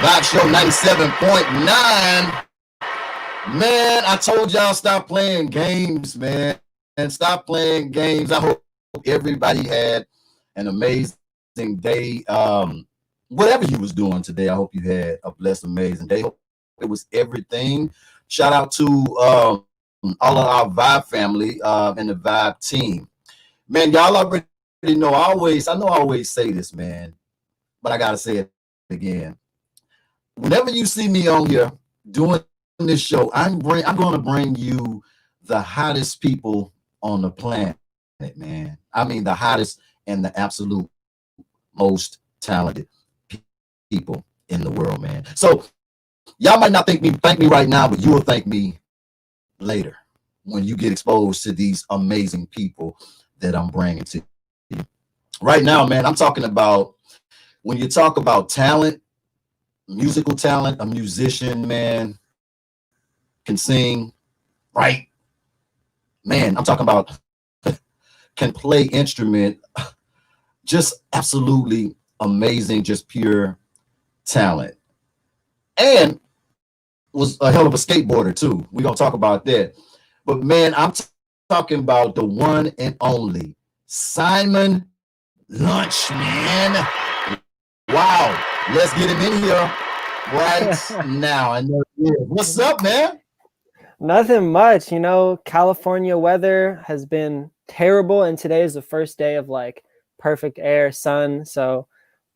Vibe Show 97.9. Man, I told y'all stop playing games, man. And stop playing games. I hope everybody had an amazing day. Whatever you was doing today, I hope you had a blessed, amazing day. Hope it was everything. Shout out to all of our Vibe family and the Vibe team. Man, y'all already know. I know I always say this, man, but I gotta say it again. Whenever you see me on here doing this show, I'm going to bring you the hottest people on the planet, man. I mean, the hottest and the absolute most talented people in the world, man. So y'all might not thank me right now, but you will thank me later when you get exposed to these amazing people that I'm bringing to you. Right now, man, I'm talking about when you talk about talent, musical talent, a musician, man, can sing, right? Man, I'm talking about can play instrument, just absolutely amazing, just pure talent. And was a hell of a skateboarder too. We're gonna talk about that. But man, I'm talking about the one and only Simon Lunch, man. Wow. Let's get him in here right now. I know he is. What's up, man? Nothing much, California weather has been terrible, and today is the first day of like perfect air, sun. So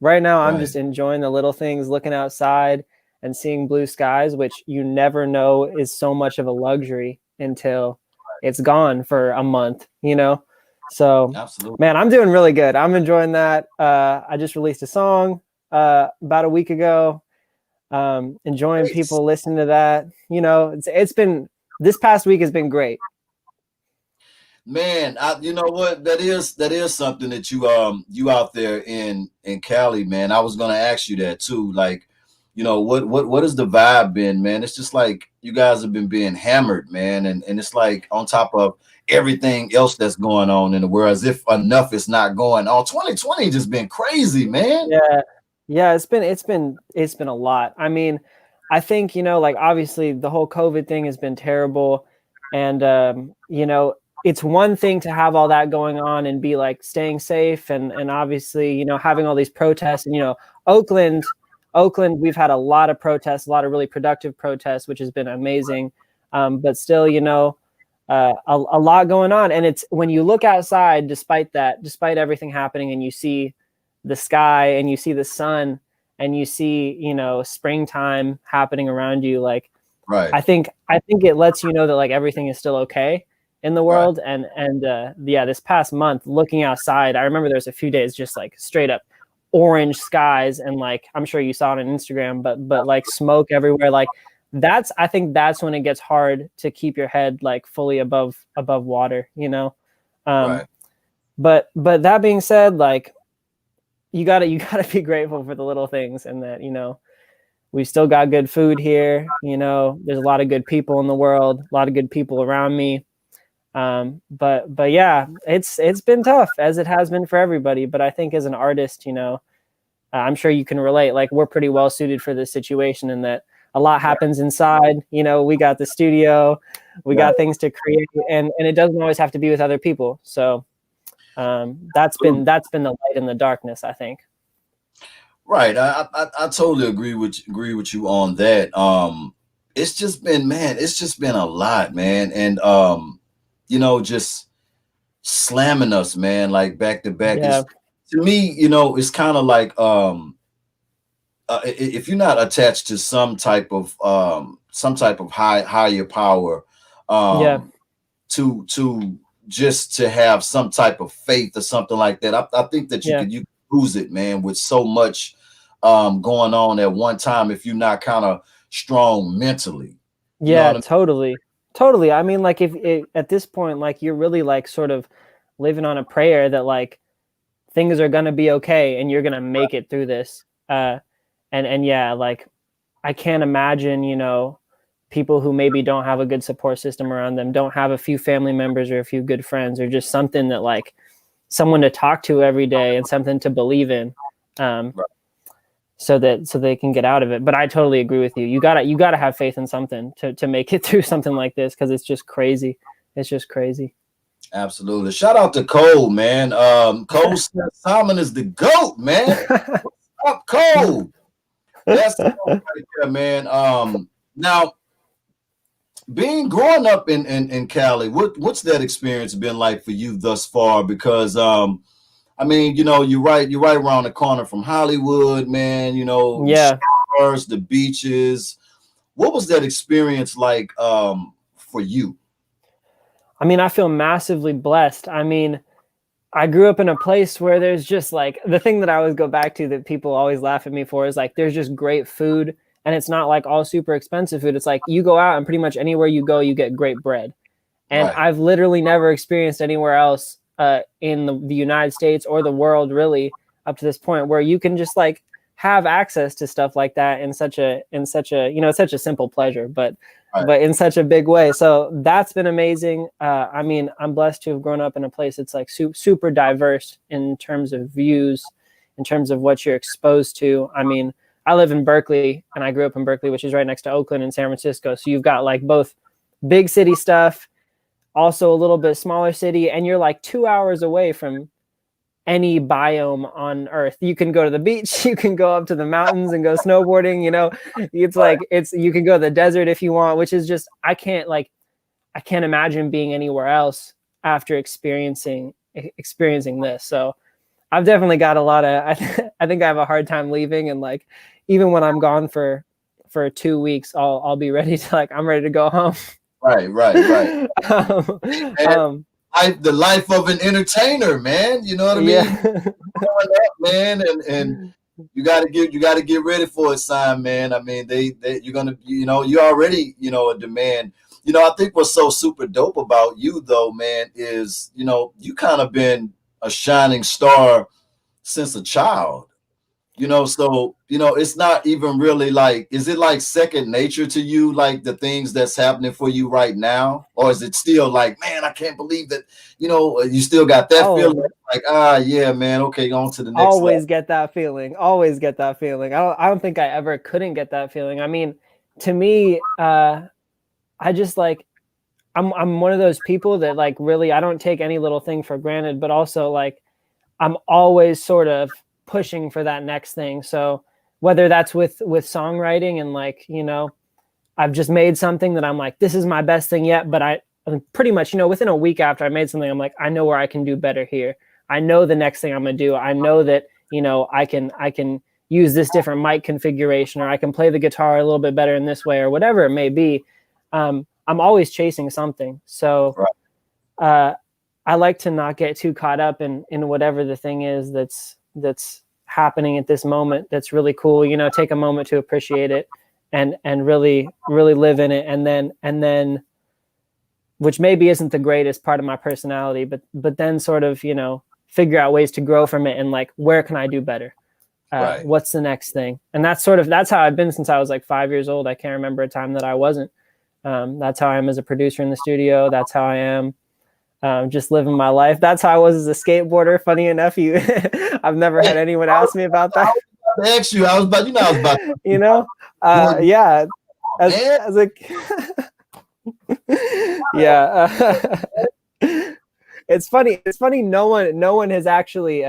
right now I'm just Right. enjoying the little things, looking outside and seeing blue skies, which you never know is so much of a luxury until it's gone for a month. So Absolutely. man, I'm doing really good. I'm enjoying that. I just released a song about a week ago. Enjoying Nice. people listening to that. It's been this past week has been great. Man, you know what? That is something that you out there in Cali, man. I was gonna ask you that too. Like, what has the vibe been, man? It's just like you guys have been being hammered, man, and it's like on top of everything else that's going on in the world, as if enough is not going on. 2020 just been crazy, man. Yeah, it's been a lot. I mean, I think, like obviously the whole COVID thing has been terrible. And it's one thing to have all that going on and be like staying safe and obviously, having all these protests and Oakland, Oakland, we've had a lot of protests, a lot of really productive protests, which has been amazing. But still, a lot going on. And it's when you look outside, despite everything happening, and you see the sky and you see the sun and you see, springtime happening around you, like Right, I think it lets you know that like everything is still okay in the right. world. And yeah, this past month looking outside, I remember there's a few days just like straight up orange skies, and like I'm sure you saw it on Instagram, but like smoke everywhere. Like I think that's when it gets hard to keep your head like fully above water. um Right. but that being said, like you gotta be grateful for the little things, and that we still got good food here. There's a lot of good people in the world, a lot of good people around me. But yeah, it's been tough, as it has been for everybody. But I think as an artist, I'm sure you can relate. Like we're pretty well suited for this situation, in that a lot happens inside. We got the studio, we Right. got things to create, and it doesn't always have to be with other people. So that's been the light in the darkness, I think. Right. I totally agree with you on that. It's just been, man, it's just been a lot, man. And just slamming us, man, like back to back. Yeah, Is to me, it's kind of like if you're not attached to some type of higher power, yeah, um to just to have some type of faith or something like that. I think that you yeah. could lose it, man, with so much going on at one time if you're not kind of strong mentally. You know Yeah, what I mean? totally. I mean, like if at this point, like you're really like sort of living on a prayer that like things are gonna be okay and you're gonna make it through this. And yeah, like I can't imagine, people who maybe don't have a good support system around them, don't have a few family members or a few good friends, or just something that like someone to talk to every day and something to believe in. Um, Right. so that they can get out of it. But I totally agree with you. You gotta have faith in something to make it through something like this, because it's just crazy. It's just crazy. Absolutely. Shout out to Cole, man. Cole says Simon is the GOAT, man. What's up, Cole? That's right there, man. Now, growing up in Cali, what's that experience been like for you thus far? Because I mean, you're right around the corner from Hollywood, man. Yeah. Stars, the beaches. What was that experience like for you? I mean, I feel massively blessed. I mean, I grew up in a place where there's just like, the thing that I always go back to that people always laugh at me for is like, there's just great food, and it's not like all super expensive food. It's like you go out and pretty much anywhere you go, you get great bread. And Right. I've literally never experienced anywhere else in the United States or the world really up to this point where you can just like have access to stuff like that in such a such a simple pleasure, but in such a big way. So that's been amazing. I mean, I'm blessed to have grown up in a place that's like super diverse in terms of views, in terms of what you're exposed to. I mean, I live in Berkeley, and I grew up in Berkeley, which is right next to Oakland and San Francisco. So you've got like both big city stuff, also a little bit smaller city, and you're like 2 hours away from any biome on earth. You can go to the beach, you can go up to the mountains and go snowboarding, it's like, you can go to the desert if you want, which is just, I can't imagine being anywhere else after experiencing this. So I've definitely got a lot of, I think I have a hard time leaving. And like, even when I'm gone for 2 weeks, I'll be ready to I'm ready to go home. Right. The life of an entertainer, man. You know what I mean? Yeah. Man, and you got to get ready for it, Simon, man. I mean, you're gonna, you already, a demand. I think what's so super dope about you, though, man, is you kind of been a shining star since a child. So it's not even really like, is it like second nature to you, like the things that's happening for you right now? Or is it still like, man, I can't believe that, you still got that feeling like, yeah, man, okay, on to the next always level. get that feeling. Always get that feeling. I don't think I ever couldn't get that feeling. I mean, to me, I just like, I'm one of those people that like really, I don't take any little thing for granted, but also like I'm always sort of pushing for that next thing. So whether that's with songwriting and like, I've just made something that I'm like, this is my best thing yet. But I'm pretty much, within a week after I made something, I'm like, I know where I can do better here. I know the next thing I'm going to do. I know that, I can use this different mic configuration, or I can play the guitar a little bit better in this way, or whatever it may be. I'm always chasing something. So I like to not get too caught up in whatever the thing is that's happening at this moment. That's really cool. Take a moment to appreciate it and really, really live in it. And then, which maybe isn't the greatest part of my personality, but then sort of, figure out ways to grow from it. And like, where can I do better? What's the next thing? And that's how I've been since I was like 5 years old. I can't remember a time that I wasn't. That's how I am as a producer in the studio. That's how I am. Just living my life. That's how I was as a skateboarder. Funny enough, I've never had anyone ask me about that. I was about yeah, as a yeah. It's funny. No one has actually.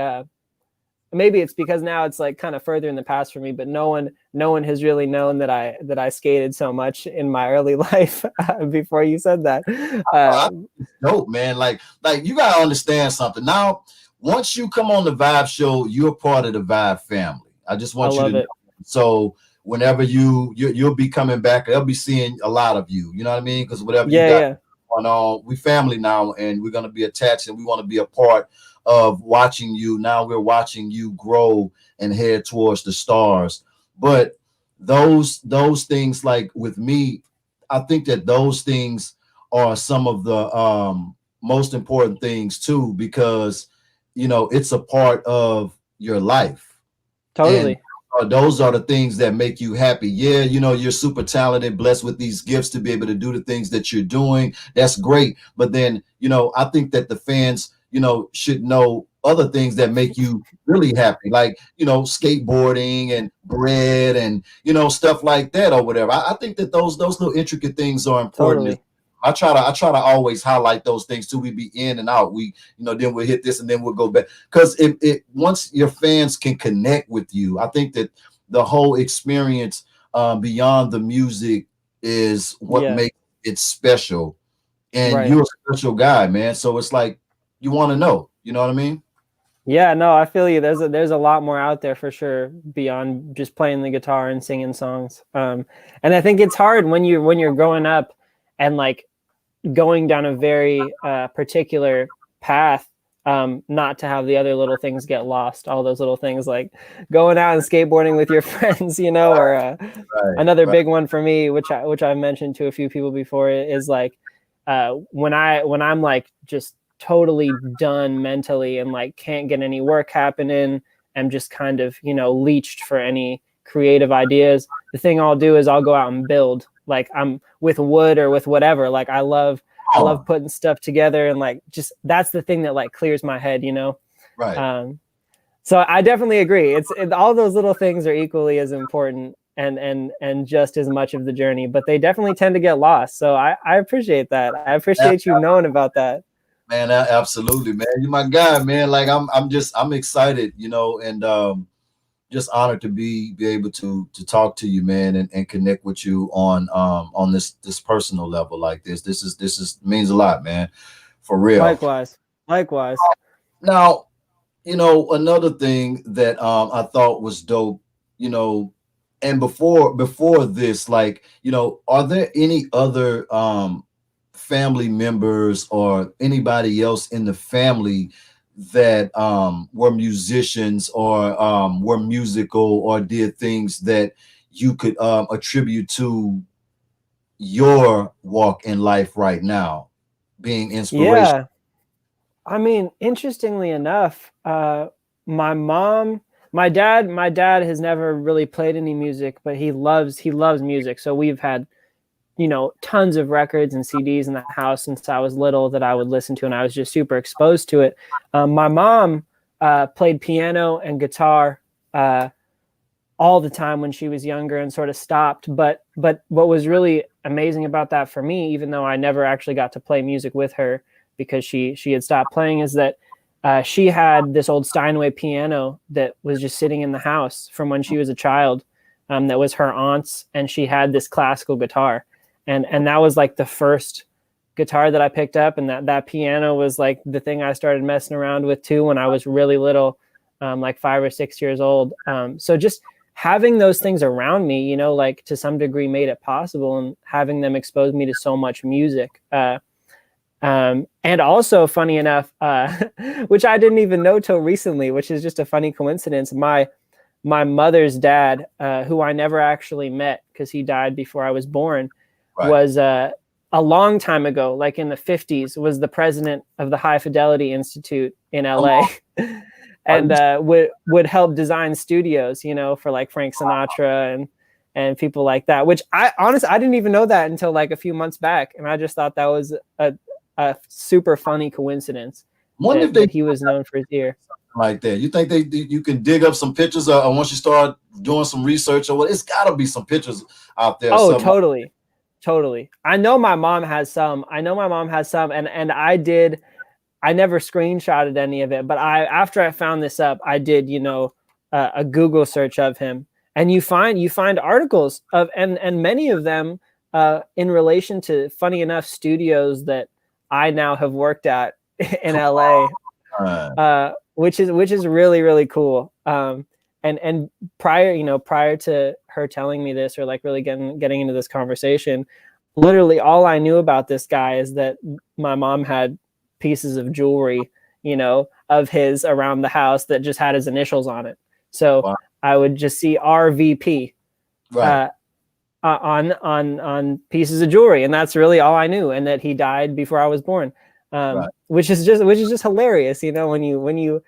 Maybe it's because now it's like kind of further in the past for me, but no one has really known that I skated so much in my early life before you said that. Dope, man. Like you gotta understand something. Now, once you come on the Vibe Show, you're part of the Vibe family. I just want you to know. So whenever you'll be coming back, they'll be seeing a lot of you. You know what I mean? Because whatever you got going on, we family now, and we're gonna be attached, and we want to be a part of watching you. Now we're watching you grow and head towards the stars. But those things, like with me, I think that those things are some of the most important things too, because it's a part of your life. Totally. And those are the things that make you happy. Yeah, you're super talented, blessed with these gifts to be able to do the things that you're doing. That's great. But then, I think that the fans should know other things that make you really happy, like, you know, skateboarding and bread and, you know, stuff like that or whatever. I think that those little intricate things are important. Totally. I try to always highlight those things too. We be in and out. We, you know, then we'll hit this and then we'll go back. Because it once your fans can connect with you, I think that the whole experience beyond the music is what Yeah. makes it special. And Right. you're a special guy, man. So it's like you want to know. You know what I mean? Yeah, no, I feel you. There's a lot more out there for sure beyond just playing the guitar and singing songs. And I think it's hard when you're growing up and like going down a very particular path, not to have the other little things get lost. All those little things like going out and skateboarding with your friends, you know, or Right, another right. big one for me, which I've mentioned to a few people before, is like when I'm like just totally done mentally and like can't get any work happening, and just kind of, you know, leached for any creative ideas. The thing I'll do is I'll go out and build, like I'm with wood or with whatever. Like I love Oh, putting stuff together, and like just that's the thing that like clears my head, you know. right. Um, so I definitely agree. All those little things are equally as important and just as much of the journey, but they definitely tend to get lost. So I appreciate that. I appreciate you knowing about that. Man, absolutely, man. You're my guy, man. Like I'm excited, you know, and just honored to be able to talk to you, man, and connect with you on this personal level like this. This is means a lot, man, for real. Likewise. Likewise. Now, you know, another thing that I thought was dope, you know, and before this, like, you know, are there any other family members or anybody else in the family that were musicians or were musical or did things that you could attribute to your walk in life right now, being inspiration? Yeah. I mean, interestingly enough, my mom, my dad has never really played any music, but he loves music. So we've had, you know, tons of records and CDs in the house since I was little that I would listen to, and I was just super exposed to it. My mom played piano and guitar all the time when she was younger and sort of stopped. But what was really amazing about that for me, even though I never actually got to play music with her because she had stopped playing, is that she had this old Steinway piano that was just sitting in the house from when she was a child. That was her aunt's, and she had this classical guitar, and that was like the first guitar that I picked up, and that piano was like the thing I started messing around with too when I was really little, like 5 or 6 years old. So just having those things around me, you know, like to some degree made it possible, and having them expose me to so much music. And also, funny enough, which I didn't even know till recently, which is just a funny coincidence. My mother's dad, who I never actually met because he died before I was born, Right. was a long time ago, like in the 50s, was the president of the High Fidelity Institute in Come LA. on. Are And you would help design studios, you know, for like Frank Sinatra and people like that. Which I honestly I didn't even know that until like a few months back, and I just thought that was a super funny coincidence wonder if they that he was known for his ear. like that? You think you can dig up some pictures, or once you start doing some research or what? It's got to be some pictures out there. Or Oh, something. totally. Totally. I know my mom has some. I know my mom has some, and I never screenshotted any of it, but after I found this up, I did, you know, a Google search of him, and you find articles of, and many of them in relation to, funny enough, studios that I now have worked at in LA, Uh, which is really really cool. And prior to her telling me this, or like really getting into this conversation, literally all I knew about this guy is that my mom had pieces of jewelry, you know, of his around the house that just had his initials on it. So wow. I would just see RVP Right. uh, on pieces of jewelry, and that's really all I knew. And that he died before I was born, Right. which is just hilarious, you know, when you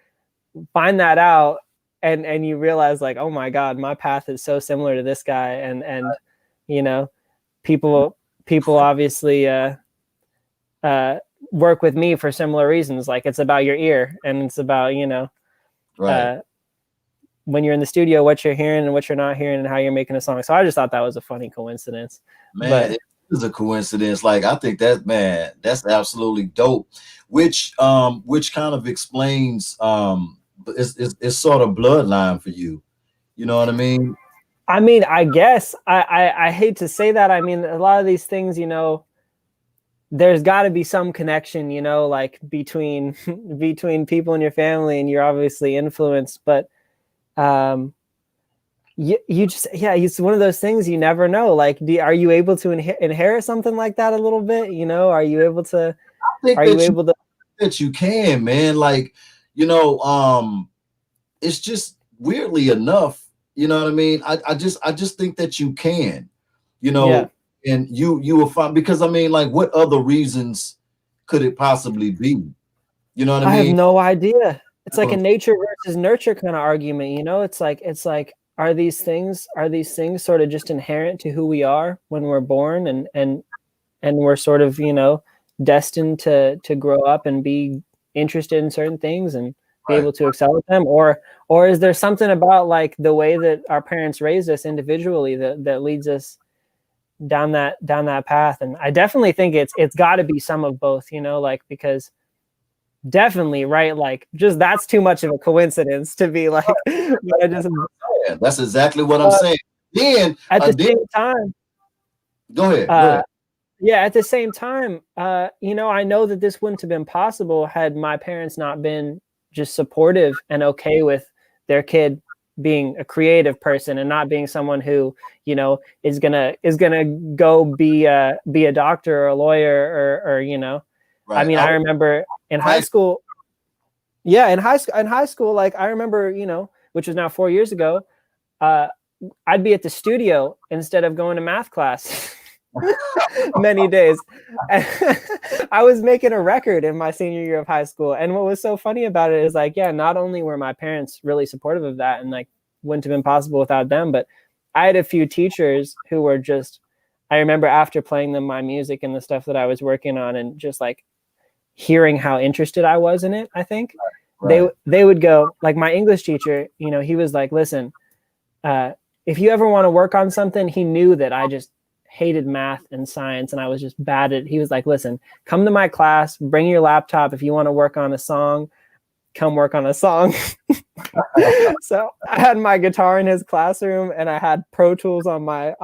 find that out, and you realize like, oh my God, my path is so similar to this guy, you know, people obviously work with me for similar reasons. Like it's about your ear, and it's about, Right. when you're in the studio, what you're hearing and what you're not hearing and how you're making a song. So I just thought that was a funny coincidence. Man, But it is a coincidence. Like I think that, man, that's absolutely dope. Which kind of explains it's sort of bloodline for you. You know what I mean? I mean, I guess I hate to say that. I mean, a lot of these things, there's got to be some connection, like between between people in your family, and you're obviously influenced. But um, you just, yeah, it's one of those things you never know. Like, are you able to inherit something like that a little bit? Are you able to? I think Are you able to? that you can, man. Like, you know, it's just weirdly enough, you know what I mean? I just think that you can, you Yeah, know, and you will find, because I mean, like, what other reasons could it possibly be? You know what I I have mean? no idea. It's That's what like a I'm nature versus nurture kind of argument, It's like are these things sort of just inherent to who we are when we're born, and we're sort of, destined to grow up and be interested in certain things and be right. able to excel at them, or is there something about like the way that our parents raised us individually that leads us down that path? And I definitely think it's got to be some of both, like, because definitely, right, like, just that's too much of a coincidence to be like I just Yeah, that's exactly what I'm uh, saying. Then, at the then same time go ahead, go uh ahead. yeah, at the same time, I know that this wouldn't have been possible had my parents not been just supportive and okay with their kid being a creative person and not being someone who, is gonna go be a doctor or a lawyer, or I Right. mean, I remember in high I school. Yeah, in high school, like I remember, which was now 4 years ago, uh, I'd be at the studio instead of going to math class many days. I was making a record in my senior year of high school. And what was so funny about it is, like, yeah, not only were my parents really supportive of that, and like wouldn't have been possible without them, but I had a few teachers who were just, I remember after playing them my music and the stuff that I was working on, and just like hearing how interested I was in it, I think they right. they would go, like, my English teacher, he was like, listen, uh, if you ever want to work on something, he knew that I just hated math and science and I was just bad at it. He was like, listen, come to my class, bring your laptop. If you want to work on a song, come work on a song. So I had my guitar in his classroom, and I had Pro Tools on my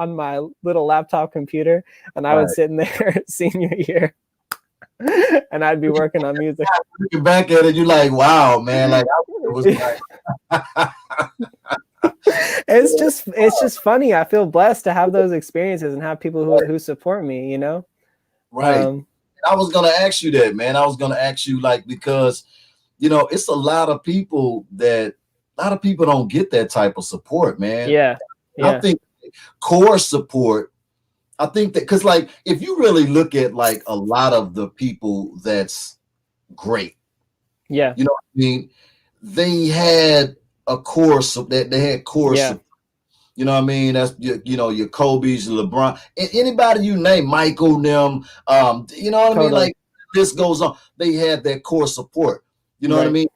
little laptop computer, and I would Right. sit in there senior year and I'd be working on music. Looking back at it, you're like, wow, man, like it was like It's just funny. I feel blessed to have those experiences and have people who support me. right. Um, I was gonna ask you that, man. I was gonna ask you, like, because it's a lot of people don't get that type of support, man. yeah, I yeah, think core support, I think that, because, like, if you really look at, like, a lot of the people that's great, yeah, you know what I mean? They had a core, that they had core yeah, support. You know what I mean? That's your Kobe's, your LeBron, anybody you name, Michael, them. You know what I mean? totally. Like, this goes on. They had that core support. You know what I Right. mean?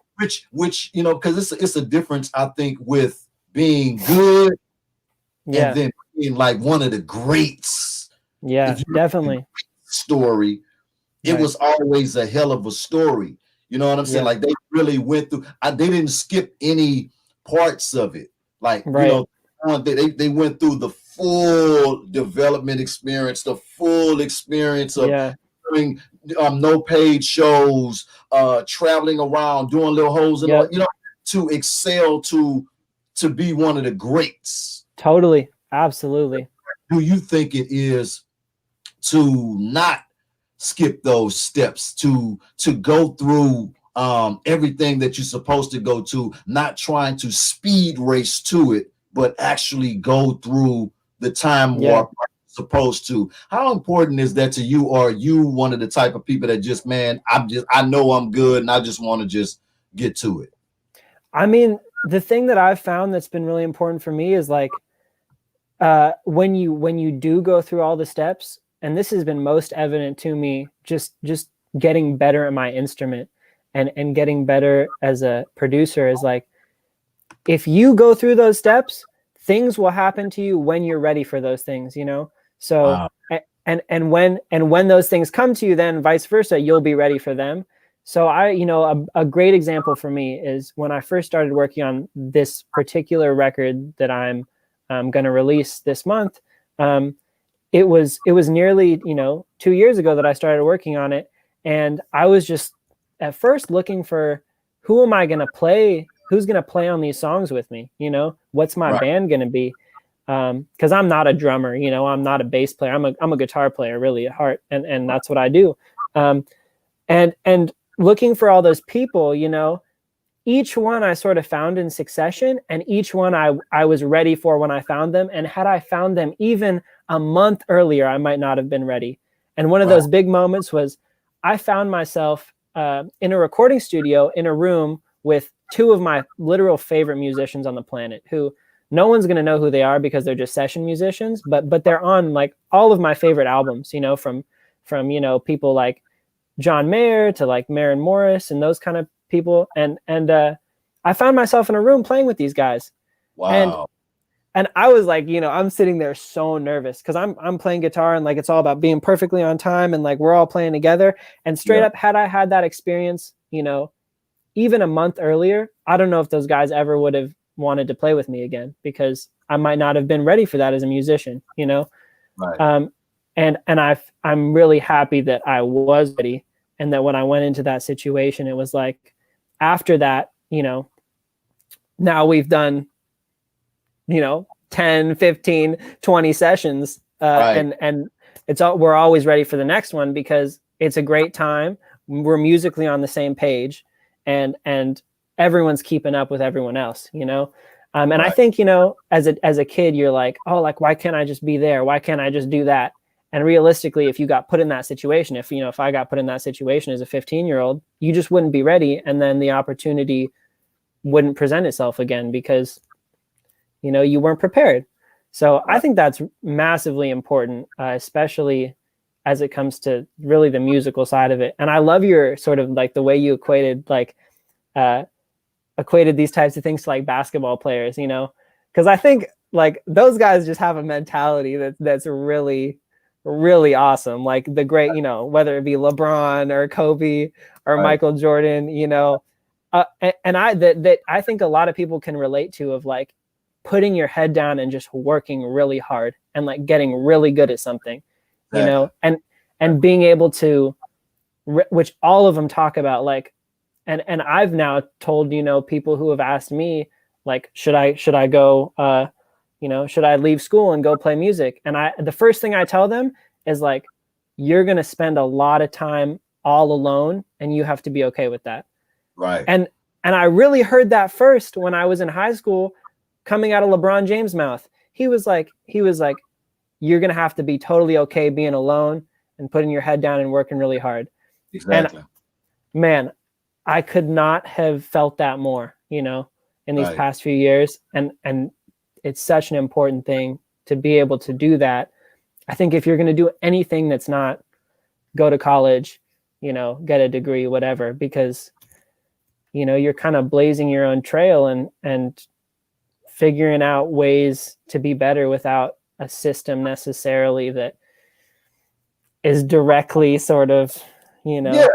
Which because it's a difference, I think, with being good and Yeah, then being like one of the greats. If yeah, you look at the definitely. story, it Right. was always a hell of a story. You know what I'm saying? Yeah, Like, they really went through. They didn't skip any parts of it. Like, right. they went through the full development experience, the full experience of Yeah, doing no paid shows, traveling around, doing little holes in the, yep, to excel to be one of the greats. totally. Absolutely. Do you think it is to not skip those steps, to go through everything that you're supposed to go to, not trying to speed race to it, but actually go through the time Yeah. warp supposed to? How important is that to you? Or are you one of the type of people that just, man, I know I'm good and I just want to just get to it? I mean, the thing that I've found that's been really important for me is, like, when you do go through all the steps, and this has been most evident to me just getting better at my instrument and getting better as a producer is like, if you go through those steps, things will happen to you when you're ready for those things, you know? So, Wow. and when those things come to you, then vice versa, you'll be ready for them. So a great example for me is when I first started working on this particular record that I'm going to release this month. It was nearly 2 years ago that I started working on it, and I was just at first looking for who am I going to play, who's going to play on these songs with me, what's my Right. band going to be, because I'm not a drummer, I'm not a bass player, I'm a guitar player really at heart, and that's what I do, and looking for all those people, each one I sort of found in succession, and each one I was ready for when I found them. And had I found them even a month earlier, I might not have been ready. And one of those big moments was I found myself in a recording studio in a room with two of my literal favorite musicians on the planet, who no one's going to know who they are because they're just session musicians, but they're on like all of my favorite albums, from people like John Mayer to like Maren Morris and those kind of people, and I found myself in a room playing with these guys. Wow. And I was like, I'm sitting there so nervous because I'm playing guitar, and like it's all about being perfectly on time, and like we're all playing together. And straight up, had I had that experience, even a month earlier, I don't know if those guys ever would have wanted to play with me again, because I might not have been ready for that as a musician, Right. And I'm really happy that I was ready, and that when I went into that situation, it was like, after that, now we've done, 10, 15, 20 sessions, Right. and we're always ready for the next one because it's a great time. We're musically on the same page, and everyone's keeping up with everyone else, and Right. I think, as a kid, you're like, oh, like, why can't I just be there? Why can't I just do that? And realistically, if you got put in that situation, if I got put in that situation as a 15-year-old, you just wouldn't be ready. And then the opportunity wouldn't present itself again because, you weren't prepared. So I think that's massively important, especially as it comes to really the musical side of it. And I love your sort of like the way you equated these types of things to like basketball players, because I think like those guys just have a mentality that's really, really awesome. Like the great, whether it be LeBron or Kobe or Right. Michael Jordan, and I think a lot of people can relate to, of like putting your head down and just working really hard and like getting really good at something, Exactly. and being able to, which all of them talk about, like, and I've now told, people who have asked me, like, should I go, should I leave school and go play music? And the first thing I tell them is like, you're going to spend a lot of time all alone, and you have to be okay with that. Right. And I really heard that first when I was in high school, coming out of LeBron James' mouth. He was like, you're going to have to be totally okay being alone and putting your head down and working really hard. Exactly. And man, I could not have felt that more, in these Right. past few years. And it's such an important thing to be able to do that. I think if you're going to do anything that's not go to college, get a degree, whatever, because, you're kind of blazing your own trail and figuring out ways to be better without a system necessarily that is directly sort of, Yeah.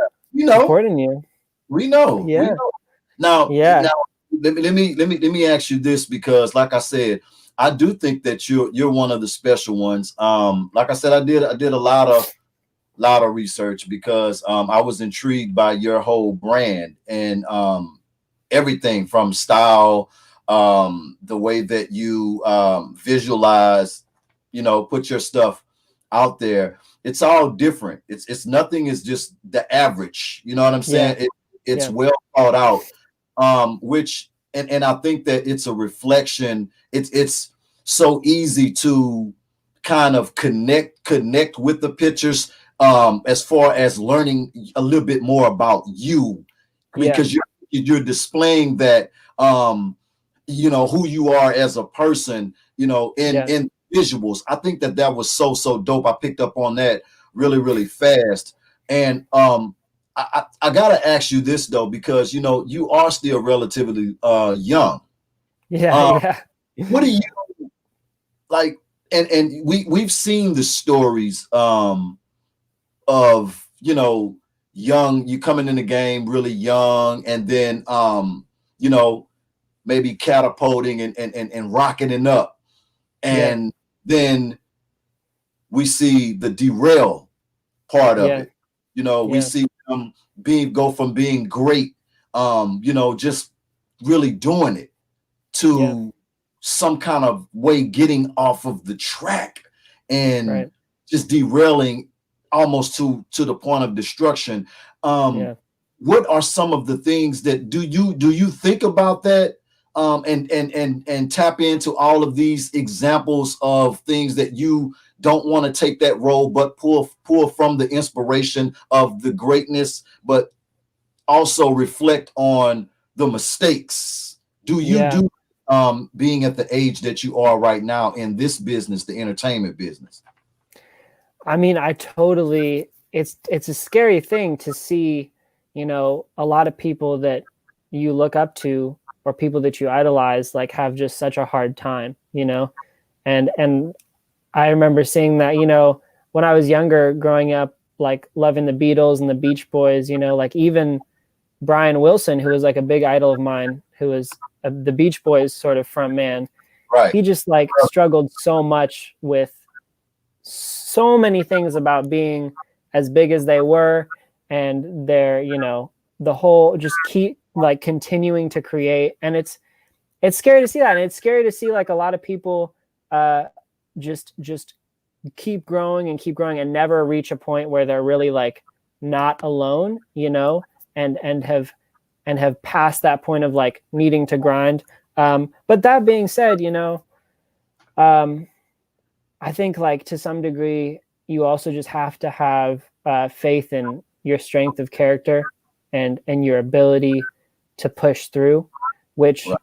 supporting you. We know. Yeah. We know. Now, Yeah. let me ask you this, because like I said, I do think that you're one of the special ones. Like I said, I did a lot of research because I was intrigued by your whole brand and everything from style, the way that you visualize, put your stuff out there. It's all different. It's nothing is just the average. You know what I'm saying? Yeah. It's Yeah. well thought out, which and I think that it's a reflection. It's so easy to kind of connect with the pictures, as far as learning a little bit more about you, Yeah. because you're displaying that, who you are as a person, in visuals. I think that was so dope. I picked up on that really, really fast. And I gotta ask you this though, because you are still relatively young. Yeah, Uh, yeah, what do you like? And we've seen the stories of young, you coming in the game really young, and then you know maybe catapulting and rocketing it up, yeah, and then we see the derail part of yeah, it. We yeah, see them go from being great, just really doing it, yeah, to some kind of way getting off of the track and right, just derailing almost to the point of destruction. Um, yeah. what are some of the things that do you think about that? And tap into all of these examples of things that you don't want to take that role, but pull from the inspiration of the greatness, but also reflect on the mistakes. Do you Yeah. do being at the age that you are right now in this business, the entertainment business? I mean, I totally it's a scary thing to see, a lot of people that you look up to or people that you idolize like have just such a hard time. And I remember seeing that, when I was younger growing up, like loving the Beatles and the Beach Boys, like even Brian Wilson, who was like a big idol of mine, who was the Beach Boys sort of front man, Right. he just like struggled so much with so many things about being as big as they were, and they're, the whole just keep like continuing to create. And it's scary to see that. And it's scary to see like a lot of people uh just keep growing and never reach a point where they're really like not alone, and have passed that point of like needing to grind. But that being said, um I think like to some degree you also just have to have faith in your strength of character and your ability to push through, which Right.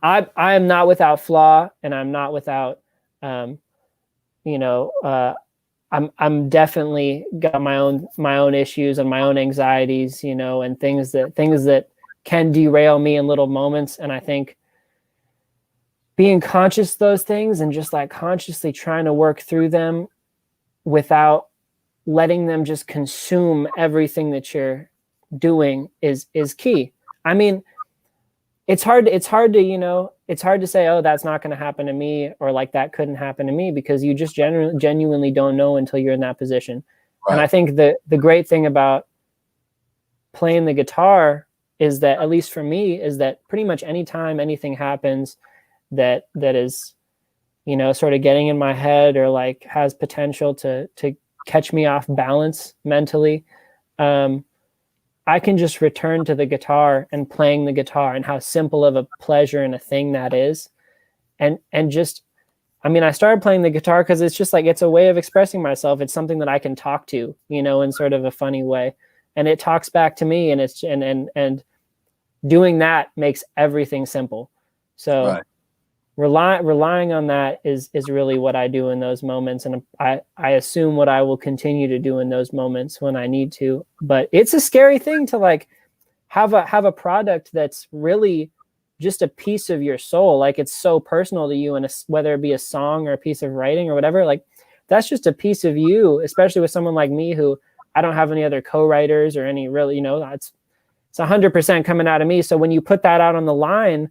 I am not without flaw, and I'm not without um, you know I'm definitely got my own issues and my own anxieties, and things that can derail me in little moments. And I think being conscious of those things and just like consciously trying to work through them without letting them just consume everything that you're doing is key. I mean, it's hard to say, oh, that's not going to happen to me, or like that couldn't happen to me, because you just genuinely don't know until you're in that position. And I Right. think the great thing about playing the guitar is that, at least for me, is that pretty much anytime anything happens that is, sort of getting in my head or like has potential to catch me off balance mentally, um, I can just return to the guitar and playing the guitar, and how simple of a pleasure and a thing that is. And just, I mean, I started playing the guitar because it's just like, it's a way of expressing myself. It's something that I can talk to, in sort of a funny way. And it talks back to me, and it's, and doing that makes everything simple. So Right. relying on that is really what I do in those moments. And I assume what I will continue to do in those moments when I need to. But it's a scary thing to like have a product that's really just a piece of your soul. Like, it's so personal to you, and whether it be a song or a piece of writing or whatever, like that's just a piece of you, especially with someone like me, who I don't have any other co-writers or any really, it's 100% coming out of me. So when you put that out on the line,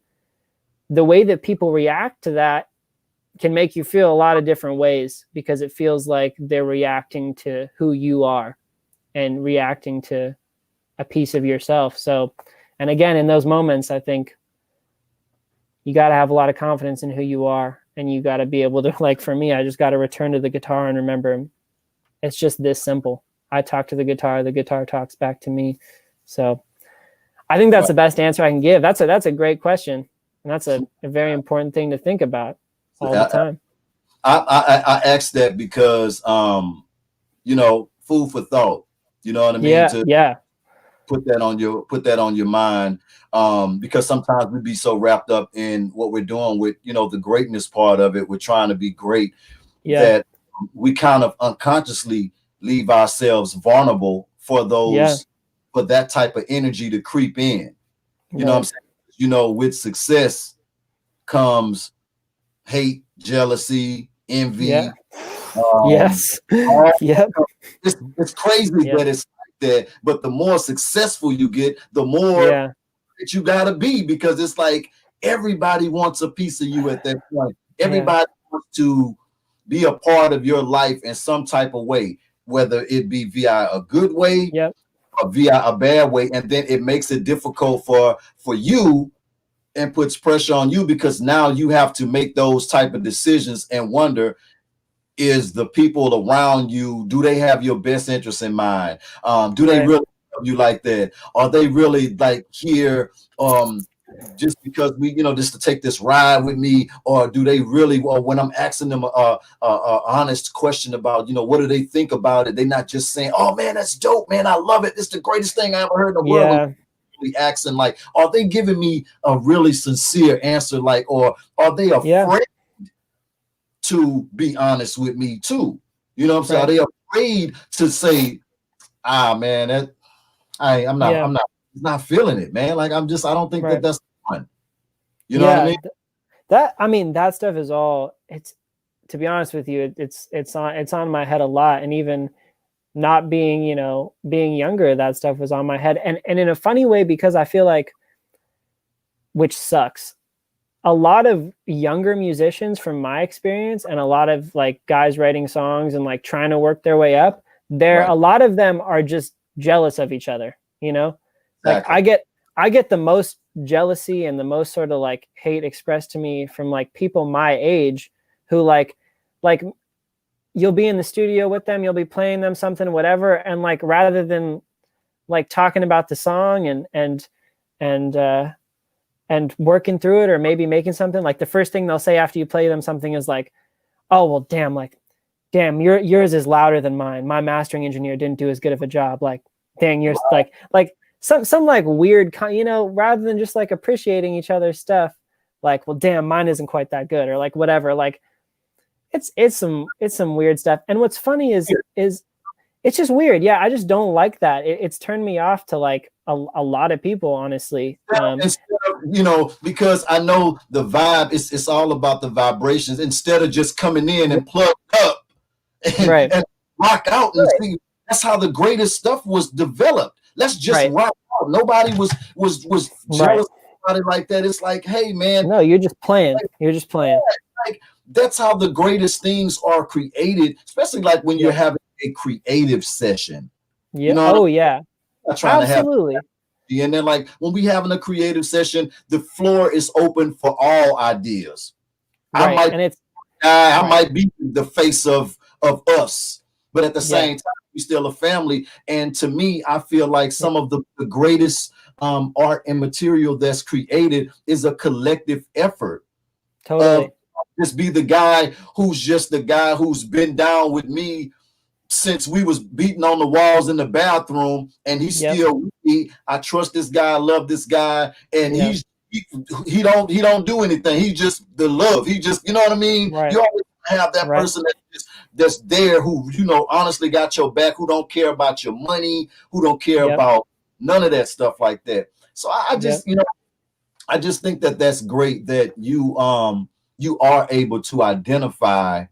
the way that people react to that can make you feel a lot of different ways, because it feels like they're reacting to who you are and reacting to a piece of yourself. So, and again, in those moments, I think you got to have a lot of confidence in who you are, and you got to be able to, like for me, I just got to return to the guitar and remember it's just this simple. I talk to the guitar talks back to me. So I think that's Right. the best answer I can give. That's a great question. And that's a very important thing to think about all the I, time. I asked that because food for thought. You know what I mean? Yeah, To yeah, put that on your mind, because sometimes we be so wrapped up in what we're doing with the greatness part of it. We're trying to be great yeah, that we kind of unconsciously leave ourselves vulnerable for Yeah. for that type of energy to creep in. You know what I'm Right. saying? You know, with success comes hate, jealousy, Yeah. envy. Um, Yes. all, Yep. it's crazy Yep. that it's like that. But the more successful you get, the more Yeah. that you gotta be, because it's like everybody wants a piece of you at that point. Yeah. Everybody wants to be a part of your life in some type of way, whether it be via a good way Yep. or via a bad way, and then it makes it difficult for you and puts pressure on you, because now you have to make those type of decisions and wonder, is the people around you, do they have your best interest in mind? Do they Right. really love you like that? Are they really like here just because we, just to take this ride with me? Or do they really, or when I'm asking them a honest question about, what do they think about it? They're not just saying, oh man, that's dope, man, I love it, it's the greatest thing I ever heard in the world. Yeah. Asking, like, are they giving me a really sincere answer? Like, or are they Yeah. afraid to be honest with me too? You know what I'm saying? Right. Are they afraid to say, man, that I'm not, Yeah. not feeling it, man. Like, I don't think that Right. that's fun. You know what I Yeah. mean? That, I mean, that stuff is all, it's, to be honest with you, it's on my head a lot. And even not being, being younger, that stuff was on my head. And in a funny way, because I feel like, which sucks, a lot of younger musicians, from my experience, and a lot of like guys writing songs and like trying to work their way up, Right. a lot of them are just jealous of each other, like Exactly. I get the most jealousy and the most sort of like hate expressed to me from like people my age, who like you'll be in the studio with them, you'll be playing them something, whatever, and like rather than like talking about the song and and working through it, or maybe making something, like the first thing they'll say after you play them something is like, oh well, damn, yours is louder than mine, my mastering engineer didn't do as good of a job, like dang, yours, like some like weird rather than just like appreciating each other's stuff, like, well damn, mine isn't quite that good, or like whatever, like it's some weird stuff. And what's funny is it's just weird. Yeah, I just don't like that. It's turned me off to like a lot of people, honestly. Instead of, because I know the vibe, it's all about the vibrations, instead of just coming in and plug up Right. and rock out and see. That's how the greatest stuff was developed. Let's just Right. rock out. Nobody was Right. jealous about it like that. It's like, hey man, No, you're just playing. You're just playing. like that's how the greatest things are created, especially like when you're Yep. having a creative session. Yeah. You know what Oh I'm yeah. not trying to have. Absolutely. And then, like, when we having a creative session, the floor is open for all ideas. Right. And it's I right. might be the face of us, but at the Yeah. same time, we're still a family. And to me, I feel like some of the greatest art and material that's created is a collective effort Totally. of just be the guy who's just the guy who's been down with me since we was beating on the walls in the bathroom, and he's Yep. still with me. I trust this guy, I love this guy, and Yep. he don't do anything. He just the love. He just, you know what I mean? Right. You always have that Right. person that's there, who honestly got your back, who don't care about your money, who don't care Yep. about none of that stuff like that. So I just Yep. I just think that that's great that you are able to identify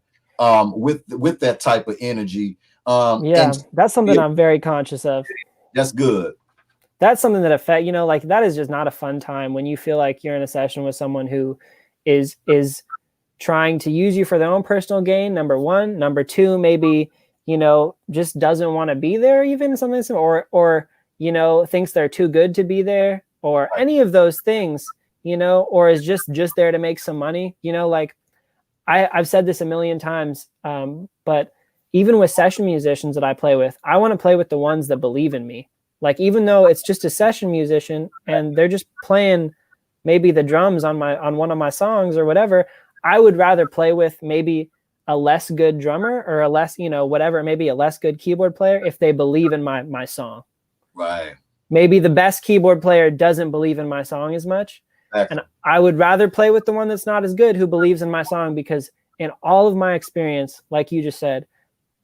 with that type of energy. Yeah, And that's something I'm very conscious of. that's good. That's something that like that is just not a fun time when you feel like you're in a session with someone who is trying to use you for their own personal gain, number one. Number two, maybe, just doesn't want to be there, even something, or thinks they're too good to be there, or any of those things, or is just there to make some money, like I've said this a million times, but even with session musicians that I play with, I want to play with the ones that believe in me. Like, even though it's just a session musician and they're just playing maybe the drums on one of my songs or whatever, I would rather play with maybe a less good drummer, or a less, whatever, maybe a less good keyboard player, if they believe in my song. Right. Maybe the best keyboard player doesn't believe in my song as much. Exactly. And I would rather play with the one that's not as good, who believes in my song, because in all of my experience, like you just said,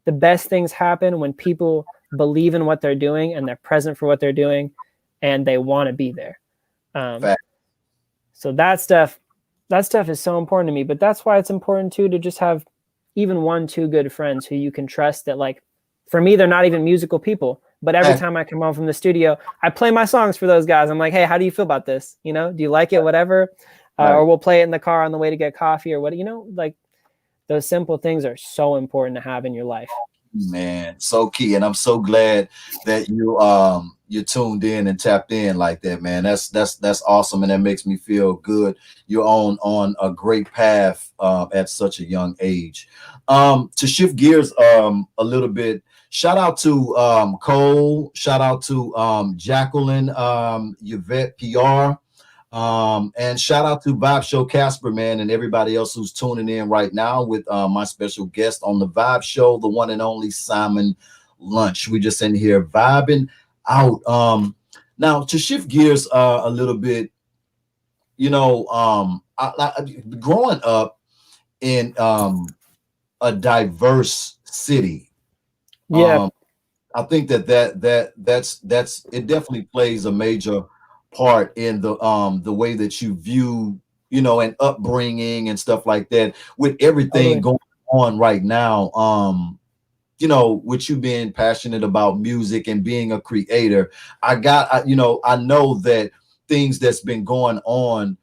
the best things happen when people believe in what they're doing and they're present for what they're doing and they want to be there. So that stuff is so important to me, but that's why it's important too, to just have even 1-2 good friends who you can trust that, like, for me, they're not even musical people, but every time I come home from the studio, I play my songs for those guys. I'm like, hey, how do you feel about this? You know, do you like it? Whatever. Or we'll play it in the car on the way to get coffee or what, you know, like those simple things are so important to have in your life. Man, so key. And I'm so glad that you tuned in and tapped in like that, man. That's awesome, and that makes me feel good. You're on a great path at such a young age. To shift gears a little bit, shout out to Cole, shout out to Jacqueline, Yvette PR. And shout out to Vibe Show Casper, man, and everybody else who's tuning in right now with my special guest on the Vibe Show, the one and only Simon Lunche. We just in here vibing out. Now to shift gears a little bit, you know, growing up in a diverse city, I think that's it definitely plays a major part in the way that you view, you know, and upbringing and stuff like that. With everything going on right now, you know, with you being passionate about music and being a creator, I know that things that's been going on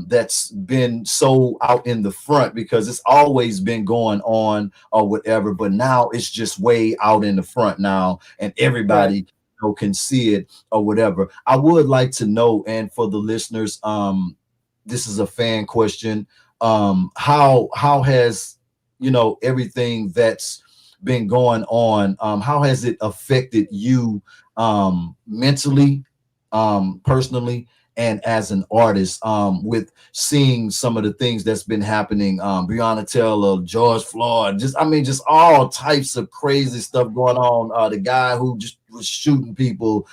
that's been so out in the front, because it's always been going on or whatever, but now it's just way out in the front now, and everybody can see it or whatever. I would like to know, and for the listeners, this is a fan question, how has, you know, everything that's been going on, how has it affected you mentally, personally, and as an artist, with seeing some of the things that's been happening, Breonna Taylor, George Floyd, just all types of crazy stuff going on. The guy who just was shooting people,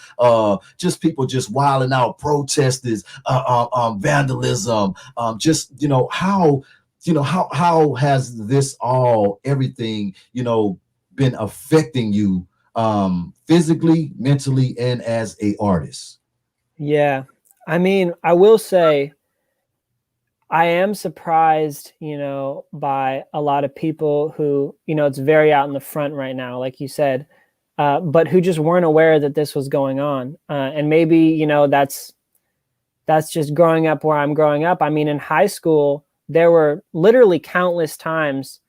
just people just wilding out, protesters, vandalism, how has this everything, been affecting you, physically, mentally, and as a artist? Yeah. I mean, I will say I am surprised, by a lot of people who, it's very out in the front right now, like you said, but who just weren't aware that this was going on. And maybe, that's just growing up where I'm growing up. I mean, in high school, there were literally countless times,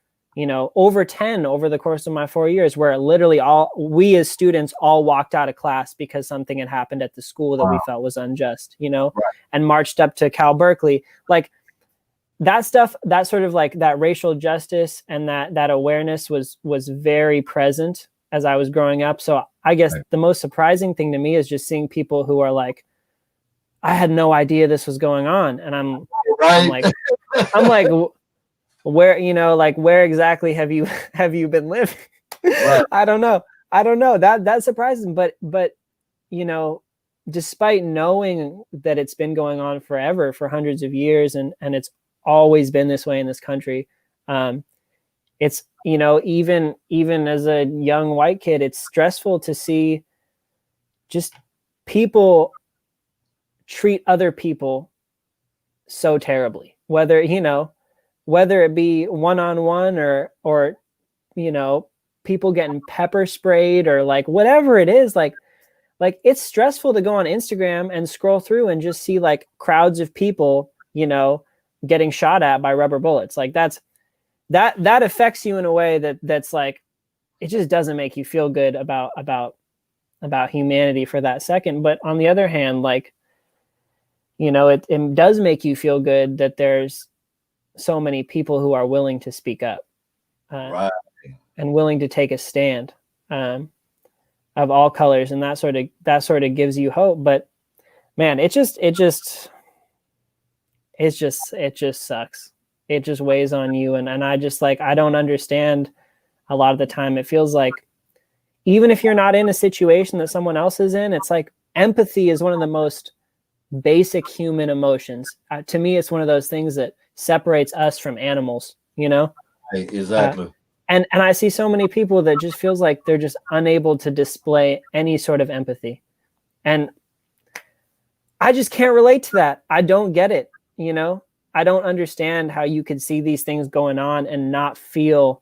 over 10 over the course of my 4 years, where literally we as students all walked out of class because something had happened at the school that we felt was unjust, and marched up to Cal Berkeley. Like that stuff, that sort of like that racial justice and that awareness was very present as I was growing up. So I guess the most surprising thing to me is just seeing people who are like, I had no idea this was going on. And I'm like, where exactly have you been living? Right. I don't know. That surprises me. But, despite knowing that it's been going on forever, for hundreds of years, and it's always been this way in this country. It's, even as a young white kid, it's stressful to see just people treat other people so terribly, whether it be one-on-one or people getting pepper sprayed or like whatever it is, like it's stressful to go on Instagram and scroll through and just see like crowds of people, getting shot at by rubber bullets. Like that affects you in a way that's like, it just doesn't make you feel good about humanity for that second. But on the other hand, like, it does make you feel good that there's so many people who are willing to speak up, and willing to take a stand, of all colors, and that sort of gives you hope. But man, it just sucks. It just weighs on you, and I just like, I don't understand. A lot of the time, it feels like even if you're not in a situation that someone else is in, it's like empathy is one of the most basic human emotions. To me, it's one of those things that separates us from animals, Exactly. And I see so many people that just feels like they're just unable to display any sort of empathy. And I just can't relate to that. I don't get it, you know? I don't understand how you could see these things going on and not feel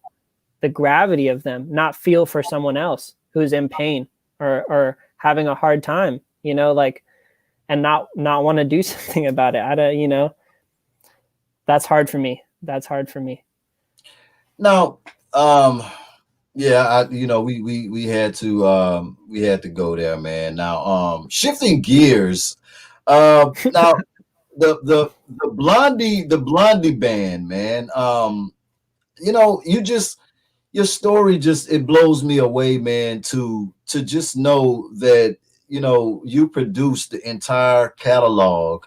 the gravity of them, not feel for someone else who's in pain or having a hard time, you know, like, and not want to do something about it. I don't, you know, that's hard for me. That's hard for me. Now, yeah, we had to go there, man. Now, shifting gears. Now the Blondie band, man. Your story just, it blows me away, man, to just know that, you produced the entire catalog.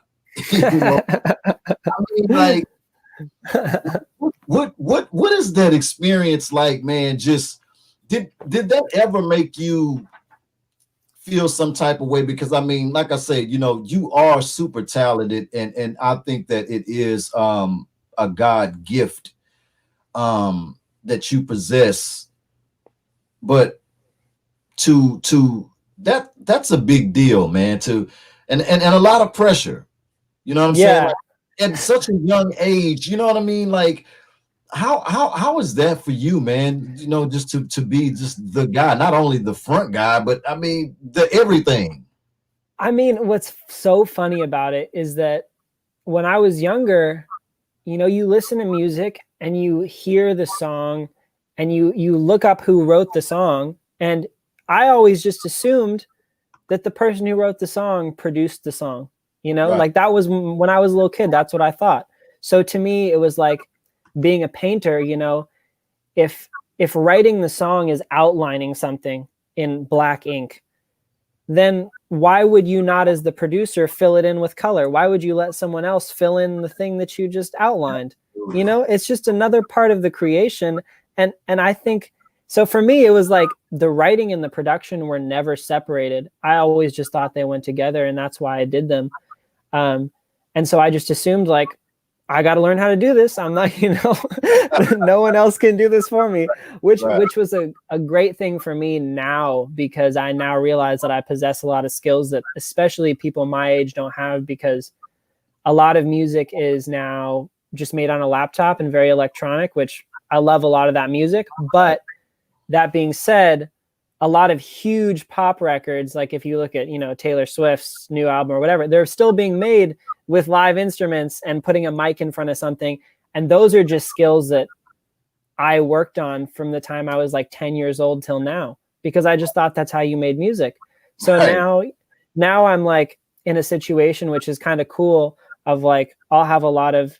I mean, like, what is that experience like, man? Just did that ever make you feel some type of way? Because I mean, like I said, you are super talented, and I think that it is a God gift that you possess. But that's a big deal, man, and a lot of pressure. You know what I'm saying? Yeah. Like, at such a young age, you know what I mean? Like, how is that for you, man? Just to be just the guy, not only the front guy, but I mean the everything. I mean, what's so funny about it is that when I was younger, you listen to music and you hear the song and you look up who wrote the song. And I always just assumed that the person who wrote the song produced the song, Right. like that was when I was a little kid, that's what I thought. So to me, it was like being a painter, if writing the song is outlining something in black ink, then why would you not, as the producer, fill it in with color? Why would you let someone else fill in the thing that you just outlined? It's just another part of the creation. And I think, so for me, it was like the writing and the production were never separated. I always just thought they went together, and that's why I did them. And so I just assumed, like, I got to learn how to do this. I'm not, no one else can do this for me, which was a great thing for me now, because I now realize that I possess a lot of skills that especially people my age don't have, because a lot of music is now just made on a laptop and very electronic, which I love a lot of that music. But that being said, a lot of huge pop records, like if you look at, Taylor Swift's new album or whatever, they're still being made with live instruments and putting a mic in front of something. And those are just skills that I worked on from the time I was like 10 years old till now, because I just thought that's how you made music. So now I'm like in a situation which is kind of cool, of like, I'll have a lot of,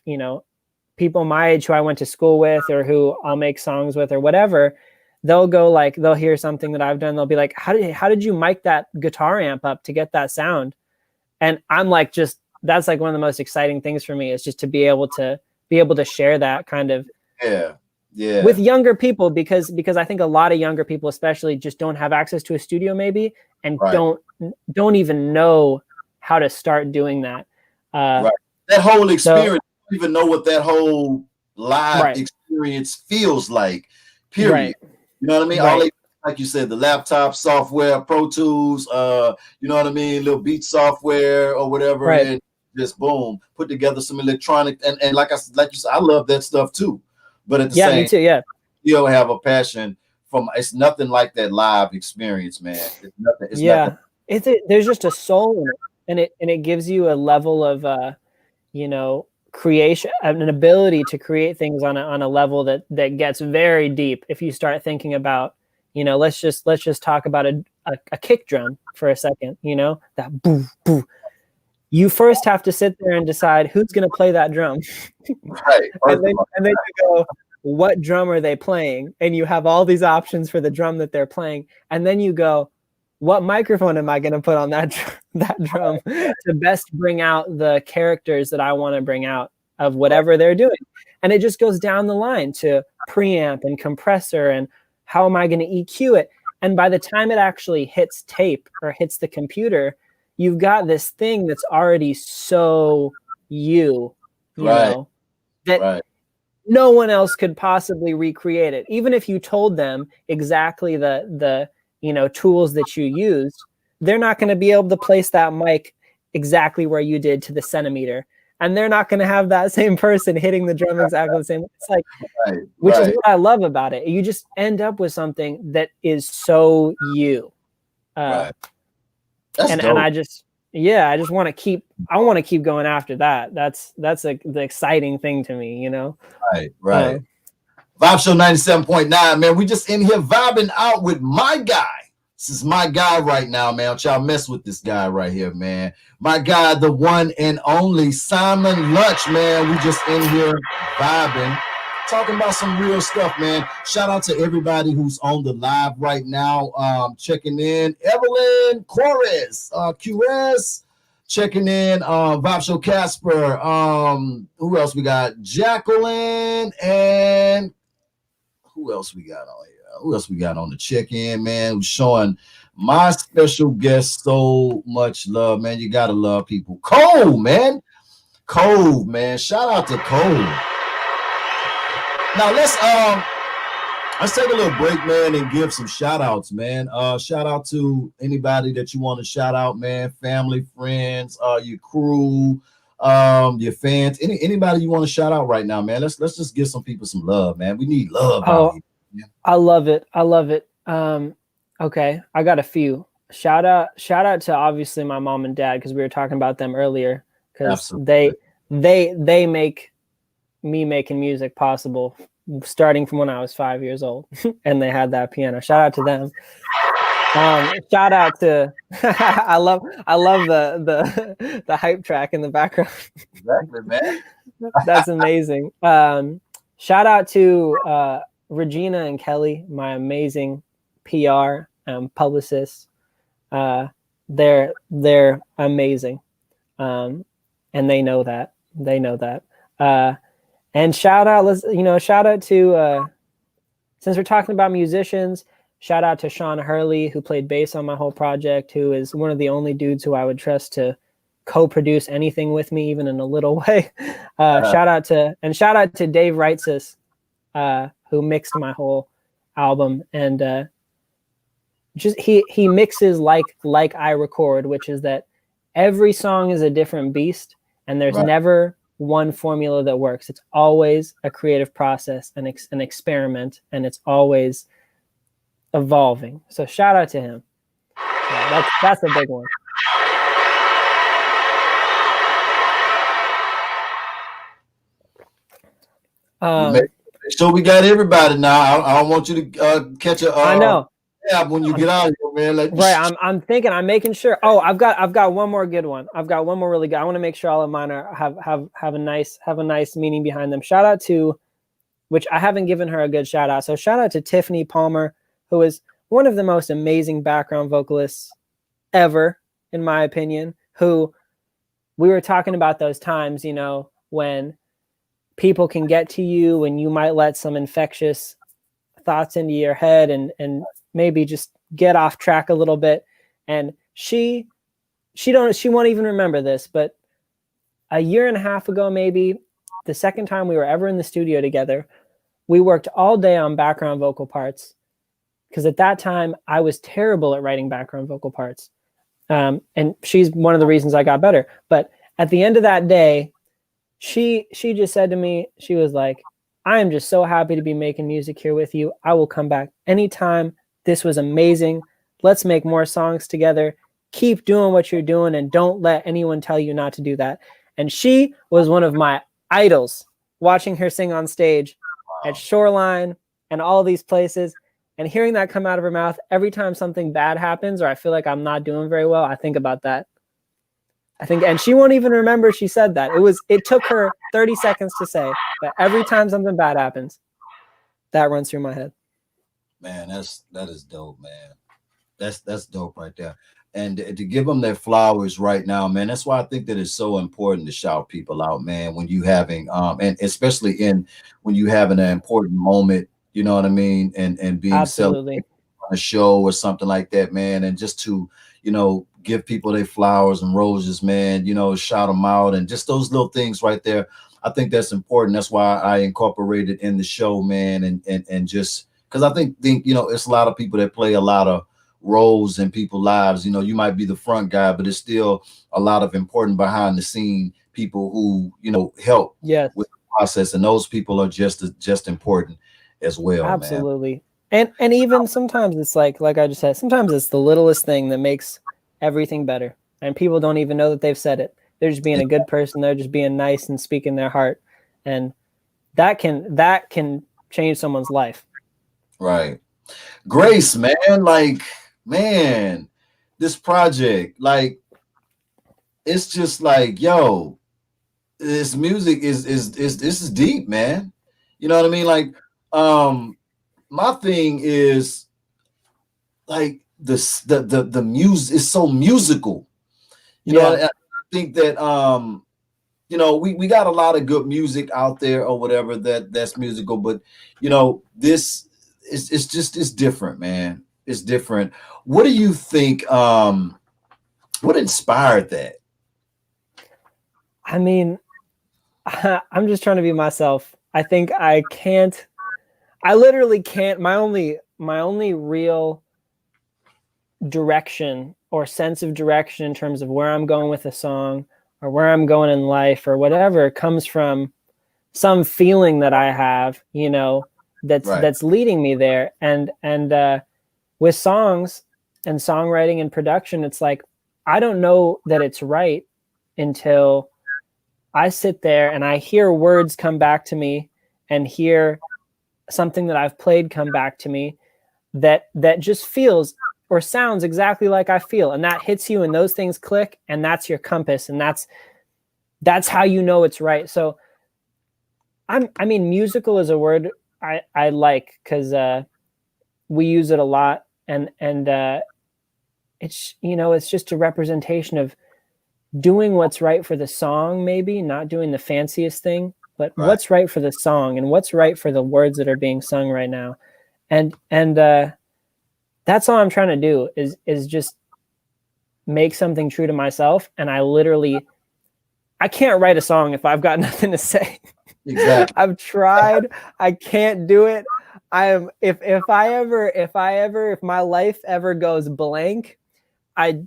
people my age who I went to school with or who I'll make songs with or whatever. They'll go, like, they'll hear something that I've done. They'll be like, how did you mic that guitar amp up to get that sound? And I'm like, that's like one of the most exciting things for me, is just to be able to share that kind of with younger people, because I think a lot of younger people especially just don't have access to a studio maybe, and don't even know how to start doing that. That whole experience, you don't even know what that whole live experience feels like, period. You know what I mean? All they, like you said, the laptop software, Pro Tools, you know what I mean, little beat software or whatever, and just boom, put together some electronic, and like you said, I love that stuff too. But at the same, me too, you still have a passion it's nothing like that live experience, man. It's nothing. Nothing. There's just a soul in it, and it gives you a level of creation, an ability to create things on a level that gets very deep. If you start thinking about, let's just talk about a kick drum for a second, that boo boo. You first have to sit there and decide who's going to play that drum. And then you go, what drum are they playing? And you have all these options for the drum that they're playing. And then you go, what microphone am I going to put on that drum to best bring out the characters that I want to bring out of whatever they're doing? And it just goes down the line to preamp and compressor, and how am I going to EQ it? And by the time it actually hits tape or hits the computer, you've got this thing that's already so you know, that no one else could possibly recreate it. Even if you told them exactly the tools that you used, they're not going to be able to place that mic exactly where you did to the centimeter. And they're not going to have that same person hitting the drum exactly the same. It's like, Right, which is right, what I love about it. You just end up with something that is so you. right. That's And dope. I just want to keep going after that. That's the exciting thing to me, you know. Right, right. Vibe Show 97.9, man. We just in here vibing out with my guy. This is my guy right now, man. Don't y'all mess with this guy right here, man. My guy, the one and only Simon Lunche, man. We just in here vibing, talking about some real stuff, man. Shout out to everybody who's on the live right now, checking in. Evelyn Corres, QS, checking in. Vibe Show Casper. Who else we got? Jacqueline, and who else we got on here? Who else we got on the check-in, man? Who's showing my special guest so much love, man. You gotta love people. Cole, man. Cole, man. Shout out to Cole. Now let's take a little break, man, and give some shout outs, man. Shout out to anybody that you want to shout out, man. Family, friends, your crew, your fans, anybody you want to shout out right now, man. Let's just give some people some love, man. We need love out here. Yeah. I love it. Okay, I got a few. Shout out to obviously my mom and dad, because we were talking about them earlier, because they make me making music possible, starting from when I was 5 years old, and they had that piano. Shout out to them. Shout out to I love the hype track in the background. Exactly, man. That's amazing. Shout out to Regina and Kelly, my amazing PR publicists. They're amazing, and they know that. And shout out to since we're talking about musicians, shout out to Sean Hurley, who played bass on my whole project, who is one of the only dudes who I would trust to co-produce anything with me, even in a little way. Shout out to Dave Reitzis, who mixed my whole album, and just he mixes like I record, which is that every song is a different beast, and there's never one formula that works. It's always a creative process and an experiment, and it's always evolving. So shout out to him. That's a big one. So we got everybody now. I don't want you to catch a. I know. Yeah, when you get out of here, man. Like, right. I'm making sure. Oh, I've got one more good one. I've got one more really good. I want to make sure all of mine have a nice meaning behind them. Shout out to, which I haven't given her a good shout out. So shout out to Tiffany Palmer, who is one of the most amazing background vocalists ever, in my opinion. Who we were talking about those times, when people can get to you, and you might let some infectious thoughts into your head and maybe just get off track a little bit. And she won't even remember this, but a year and a half ago, maybe the second time we were ever in the studio together, we worked all day on background vocal parts, because at that time I was terrible at writing background vocal parts. And she's one of the reasons I got better. But at the end of that day, she just said to me, she was like, I am just so happy to be making music here with you. I will come back anytime. This was amazing. Let's make more songs together. Keep doing what you're doing, and don't let anyone tell you not to do that. And she was one of my idols, watching her sing on stage at Shoreline and all these places, and hearing that come out of her mouth every time something bad happens or I feel like I'm not doing very well. I think about that. And she won't even remember she said that. It took her 30 seconds to say that every time something bad happens, that runs through my head. Man, that is dope, man. That's dope right there. And to give them their flowers right now, man. That's why I think that it's so important to shout people out, man, when you having and especially when you having an important moment, you know what I mean, and being celebrated on a show or something like that, man, and just to give people their flowers and roses, man, shout them out, and just those little things right there I think that's important. That's why I incorporated in the show, man, and just because I think it's a lot of people that play a lot of roles in people's lives. You might be the front guy, but it's still a lot of important behind the scene people who help Yes, with the process, and those people are just important as well, man. absolutely. And even sometimes it's like I just said, sometimes it's the littlest thing that makes everything better. And people don't even know that they've said it. They're just being a good person. They're just being nice and speaking their heart. And that can change someone's life. Right. Grace, man, like, man, this project, like, it's just like, yo, this music is this is deep, man. You know what I mean? Like, um, my thing is like the music is so musical. Yeah. I think that we got a lot of good music out there or whatever that's musical, but this it's just it's different, man. It's different. What do you think? What inspired that? I mean, I'm just trying to be myself. I think I literally can't. My only real direction or sense of direction in terms of where I'm going with a song or where I'm going in life or whatever comes from some feeling that I have, that's Right. that's leading me there. And with songs and songwriting and production, it's like I don't know that it's right until I sit there and I hear words come back to me and hear something that I've played come back to me that just feels or sounds exactly like I feel, and that hits you and those things click, and that's your compass, and that's how you know it's right. So I mean, musical is a word I like because we use it a lot, and it's just a representation of doing what's right for the song, maybe not doing the fanciest thing, but Right. what's right for the song and what's right for the words that are being sung right now. And that's all I'm trying to do is just make something true to myself. And I can't write a song if I've got nothing to say. Exactly. I've tried. I can't do it. If my life ever goes blank, I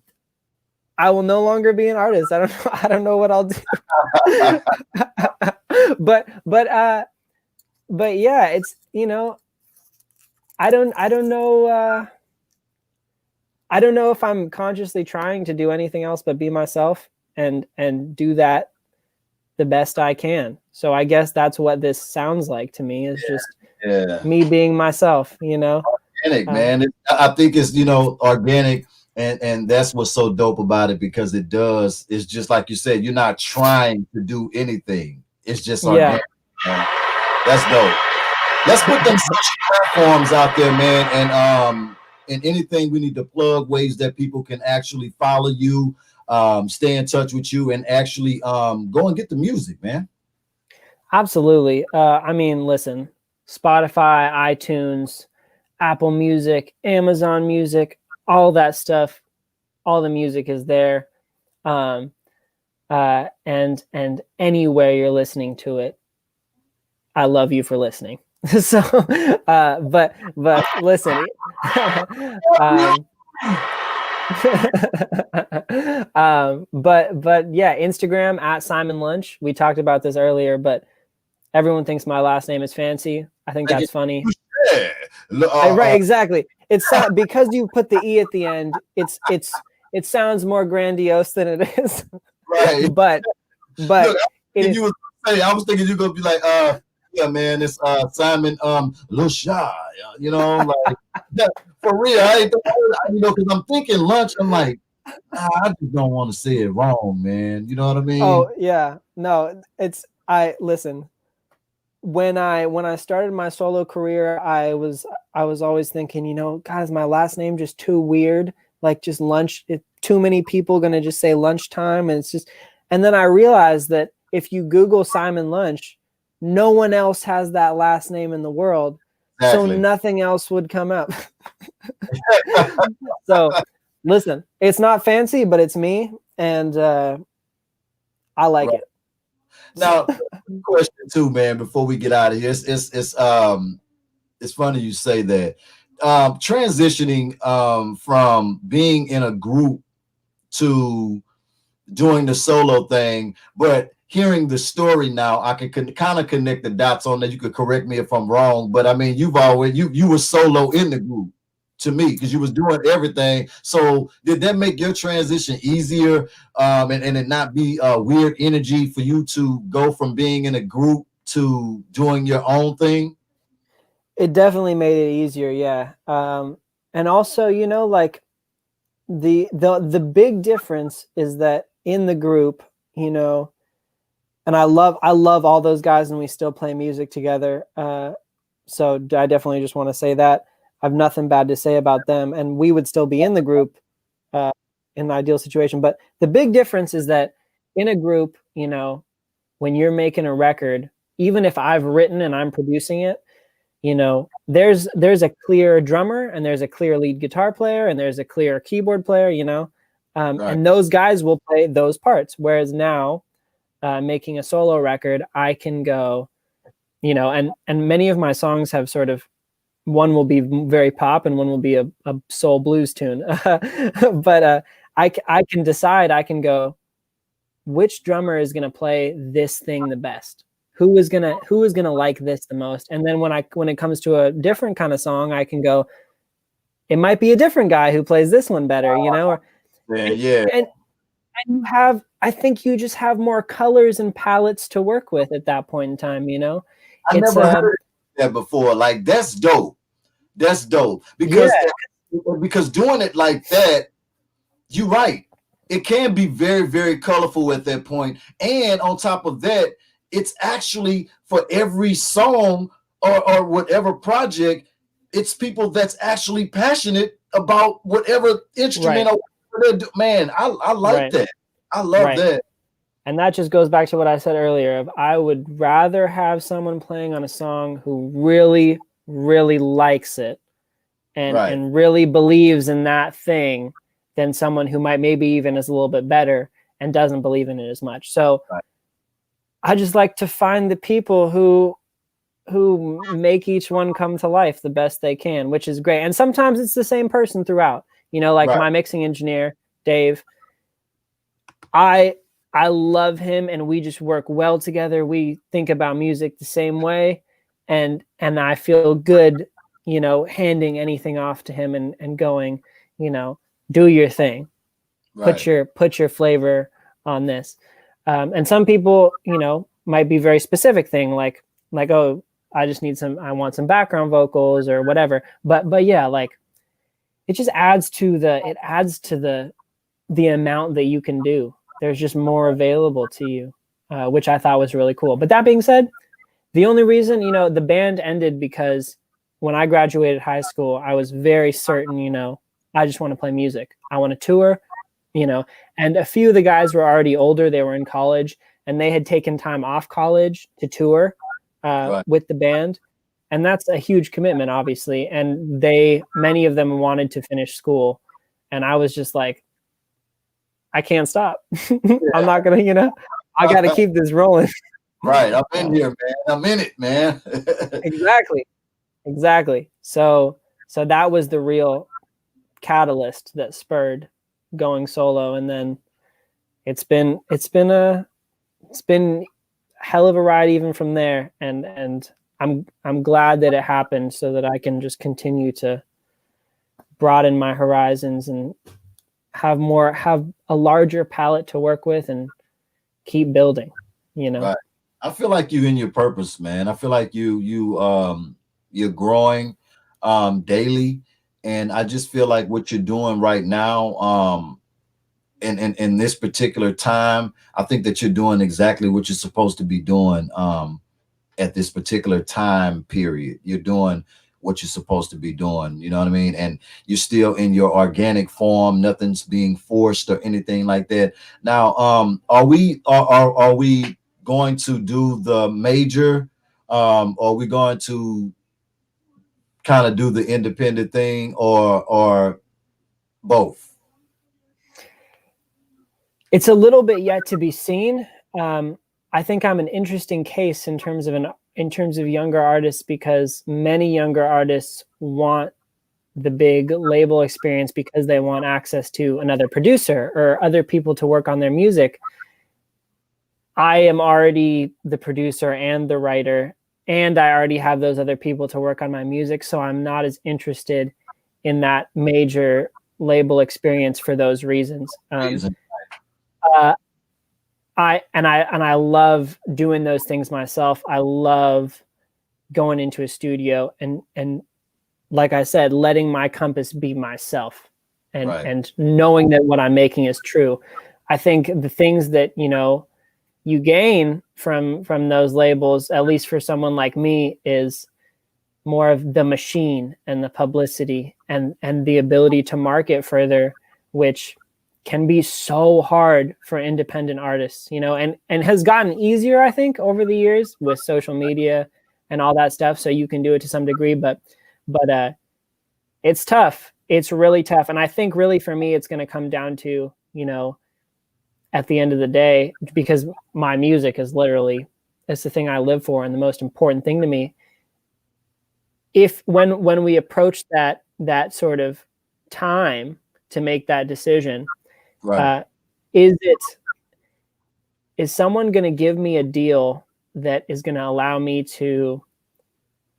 will no longer be an artist. I don't know what I'll do. but yeah, it's I don't know. I don't know if I'm consciously trying to do anything else but be myself and do that the best I can. So I guess that's what this sounds like to me, is just me being myself, Organic, man. I think it's organic, and that's what's so dope about it, because it's just like you said, you're not trying to do anything. It's just organic. Man. That's dope. Let's put them platforms out there, man, and anything we need to plug, ways that people can actually follow you, stay in touch with you, and actually go and get the music, man. Absolutely. I mean, listen, Spotify, iTunes, Apple Music, Amazon Music, all that stuff, all the music is there. And anywhere you're listening to it, I love you for listening. So, but listen, but yeah, Instagram at Simon Lunche. We talked about this earlier, but everyone thinks my last name is fancy. I think that's funny. Right, exactly. It's because you put the E at the end. It sounds more grandiose than it is. Right. But Look, I was thinking you were gonna be like, yeah, man, it's Simon Lunche. Like for real. Because I'm thinking lunch. I'm like, I just don't want to say it wrong, man. You know what I mean? Oh yeah, no, listen. When I started my solo career, I was always thinking, God, is my last name just too weird? Like just lunch, too many people gonna just say lunchtime, and then I realized that if you Google Simon Lunche, no one else has that last name in the world, exactly. So nothing else would come up. So listen, it's not fancy, but it's me, and I like it. Now, question too, man. Before we get out of here, it's funny you say that. Transitioning from being in a group to doing the solo thing, but hearing the story now, I can kind of connect the dots on that. You could correct me if I'm wrong, but I mean, you were solo in the group to me because you was doing everything. So did that make your transition easier, and it not be a weird energy for you to go from being in a group to doing your own thing? It definitely made it easier, yeah. And also, like the big difference is that in the group, and I love all those guys, and we still play music together. So I definitely just want to say that I have nothing bad to say about them, and we would still be in the group uh, in the ideal situation. But the big difference is that in a group, when you're making a record, even if I've written and I'm producing it, there's a clear drummer and there's a clear lead guitar player and there's a clear keyboard player, Right, and those guys will play those parts. Whereas now, making a solo record, I can go, and many of my songs have sort of, one will be very pop and one will be a soul blues tune. But I can decide, I can go, which drummer is going to play this thing the best? Who is going to like this the most? And then when it comes to a different kind of song, I can go, it might be a different guy who plays this one better, man, and, yeah. and I think you just have more colors and palettes to work with at that point in time, I it's never heard that before. Like that's dope. That's dope yeah, because doing it like that, you're right. It can be very, very colorful at that point. And on top of that, it's actually for every song or whatever project, it's people that's actually passionate about whatever instrument right, or whatever they're man, I like right, that. I love right. that. And that just goes back to what I said earlier of I would rather have someone playing on a song who really, really likes it Right, and really believes in that thing than someone who might maybe even is a little bit better and doesn't believe in it as much. So right, I just like to find the people who make each one come to life the best they can, which is great. And sometimes it's the same person throughout. Like right, my mixing engineer, Dave, I I love him and we just work well together. We think about music the same way, and I feel good, handing anything off to him and going, you know, do your thing. Put right, your flavor on this. And some people, might be very specific thing like, oh, I want some background vocals or whatever. But yeah, like it adds to the amount that you can do. There's just more available to you, which I thought was really cool. But that being said, the only reason, the band ended because when I graduated high school, I was very certain, I just want to play music. I want to tour, and a few of the guys were already older. They were in college and they had taken time off college to tour right. with the band. And that's a huge commitment, obviously. And many of them wanted to finish school. And I was just like, I can't stop. I'm not gonna, I got to keep this rolling. Right. I'm in here, man. I'm in it, man. Exactly, exactly. So that was the real catalyst that spurred going solo, and then it's been a hell of a ride even from there, and I'm glad that it happened so that I can just continue to broaden my horizons and have a larger palette to work with and keep building, Right. I feel like you in your purpose, man. I feel like you're growing daily. And I just feel like what you're doing right now, in this particular time, I think that you're doing exactly what you're supposed to be doing at this particular time period. You're doing what you're supposed to be doing. You know what I mean? And you're still in your organic form. Nothing's being forced or anything like that. Now, are we going to do the major? Or are we going to kind of do the independent thing, or both? It's a little bit yet to be seen. I think I'm an interesting case in terms of younger artists, because many younger artists want the big label experience because they want access to another producer or other people to work on their music. I am already the producer and the writer, and I already have those other people to work on my music, so I'm not as interested in that major label experience for those reasons. I love doing those things myself. I love going into a studio and like I said, letting my compass be myself, and knowing that what I'm making is true. I think the things that, you gain from those labels, at least for someone like me, is more of the machine and the publicity and the ability to market further, which can be so hard for independent artists, and has gotten easier, I think, over the years with social media and all that stuff. So you can do it to some degree, but it's tough. It's really tough. And I think really for me, it's going to come down to, at the end of the day, because my music is literally, it's the thing I live for and the most important thing to me. If when we approach that sort of time to make that decision, is someone going to give me a deal that is going to allow me to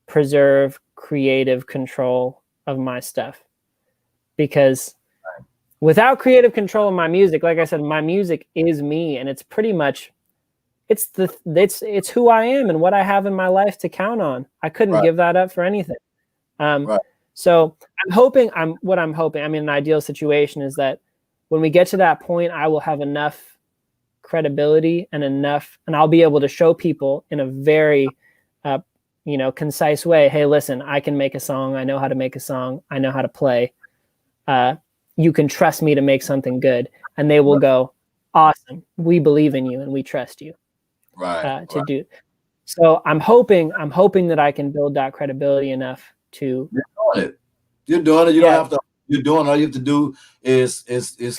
preserve creative control of my stuff? Because without creative control of my music, like I said, my music is me, and it's pretty much it's who I am and what I have in my life to count on. I couldn't give that up for anything. So I'm hoping, an ideal situation is that when we get to that point, I will have enough credibility and I'll be able to show people in a very, concise way, hey, listen, I can make a song. I know how to make a song. I know how to play. You can trust me to make something good. And they will go, awesome. We believe in you and we trust you to do. So I'm hoping that I can build that credibility enough to. You're doing it. You don't have to. You're doing. All you have to do is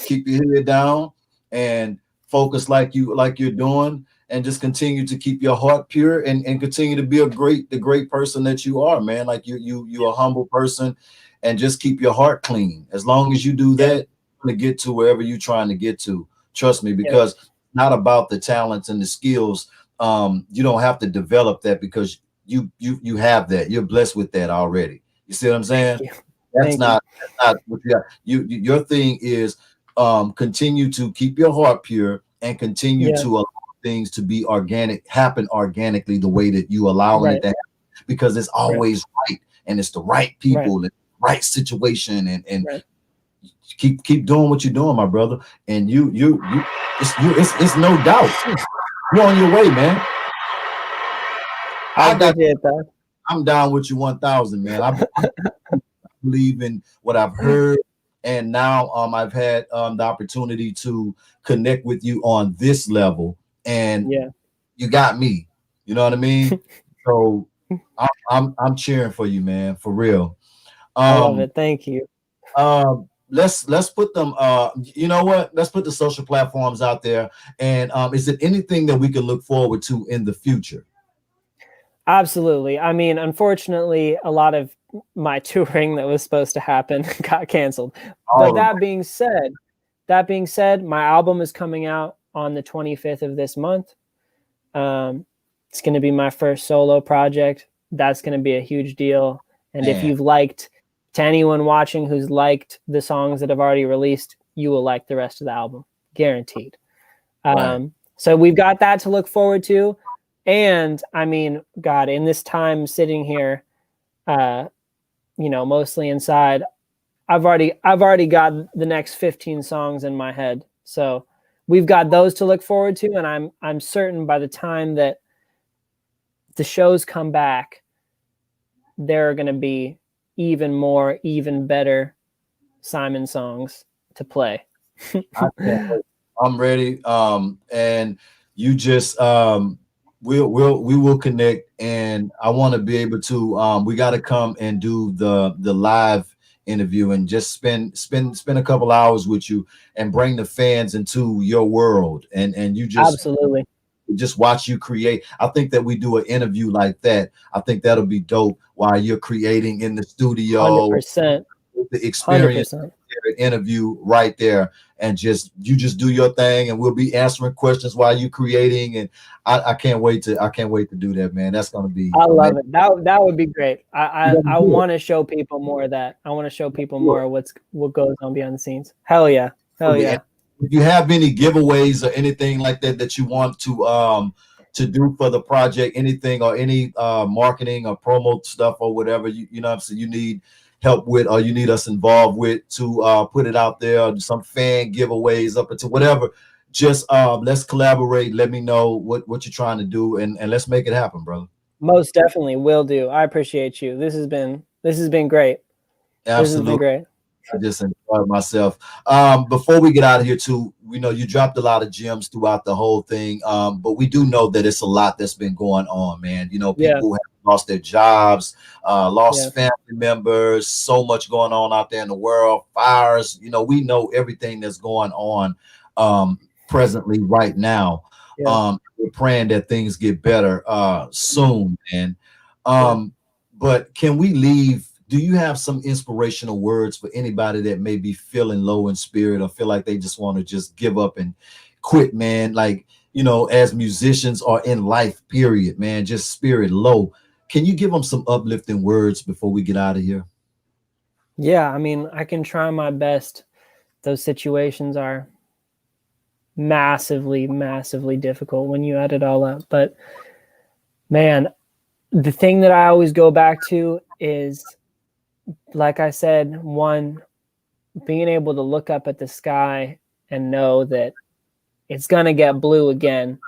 keep your head down and focus like you're doing, and just continue to keep your heart pure and continue to be the great person that you are, man. Like you're a humble person, and just keep your heart clean. As long as you do that, you're gonna get to wherever you're trying to get to. Trust me, because it's not about the talents and the skills. You don't have to develop that, because you have that. You're blessed with that already. You see what I'm saying? That's not what you got. Your thing is continue to keep your heart pure and continue to allow things to be happen organically the way that you allow it to happen, because it's always right, and it's the right people and the right situation, and keep doing what you're doing, my brother. And it's no doubt you're on your way, man. I appreciate that. I'm down with you 1,000, man. I believe in what I've heard, and now I've had the opportunity to connect with you on this level, and you got me. You know what I mean? So I'm cheering for you, man, for real. I love it. Thank you. Let's put them. You know what? Let's put the social platforms out there. And is it anything that we can look forward to in the future? Absolutely. I mean, unfortunately, a lot of my touring that was supposed to happen got canceled. But that being said, my album is coming out on the 25th of this month. It's going to be my first solo project. That's going to be a huge deal. And if you've liked, to anyone watching who's liked the songs that I've already released, you will like the rest of the album, guaranteed. So we've got that to look forward to. And I mean, God, in this time sitting here, mostly inside, I've already got the next 15 songs in my head. So we've got those to look forward to. And I'm certain by the time that the shows come back, there are going to be even better Simon songs to play. I'm ready. And you just, we will connect, and I want to be able to, we got to come and do the live interview and just spend a couple hours with you and bring the fans into your world. And you just absolutely just watch you create. I think that we do an interview like that. I think that'll be dope while you're creating in the studio. 100%. The experience 100%. interview right there, and you just do your thing, and we'll be answering questions while you creating. And I can't wait to do that, man. That's gonna be I love amazing. it. That would be great. I want to show people more of that. I want to show people more of what goes on behind the scenes. Hell yeah. Hell yeah. If you have any giveaways or anything like that you want to do for the project, anything or any marketing or promo stuff or whatever, you know what I'm saying, you need help with or you need us involved with to put it out there, some fan giveaways up into whatever, just let's collaborate. Let me know what you're trying to do, and let's make it happen, brother. Most definitely will do. I appreciate you. This has been great. Absolutely. This has been great. I just enjoyed myself. Before we get out of here too, we know you dropped a lot of gems throughout the whole thing. But we do know that it's a lot that's been going on, man. You know, people have lost their jobs, lost family members, so much going on out there in the world, fires. You know, we know everything that's going on presently right now. We're praying that things get better soon, man. But can we leave? Do you have some inspirational words for anybody that may be feeling low in spirit or feel like they just want to just give up and quit, man? Like, you know, as musicians or in life, period, man, just spirit low. Can you give them some uplifting words before we get out of here? Yeah, I mean, I can try my best. Those situations are massively, massively difficult when you add it all up. But man, the thing that I always go back to is, like I said, one, being able to look up at the sky and know that it's going to get blue again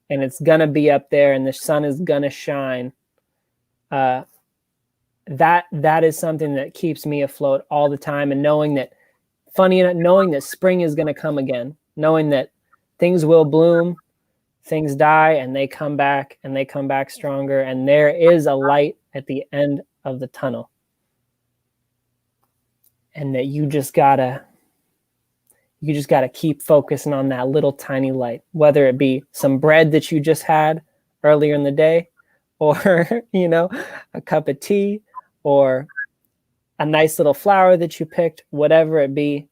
and it's going to be up there and the sun is going to shine. That is something that keeps me afloat all the time. And knowing that, funny enough, knowing that spring is going to come again, knowing that things will bloom, things die, and they come back stronger. And there is a light at the end of the tunnel. And that you just gotta keep focusing on that little tiny light, whether it be some bread that you just had earlier in the day, or, you know, a cup of tea, or a nice little flower that you picked, whatever it be.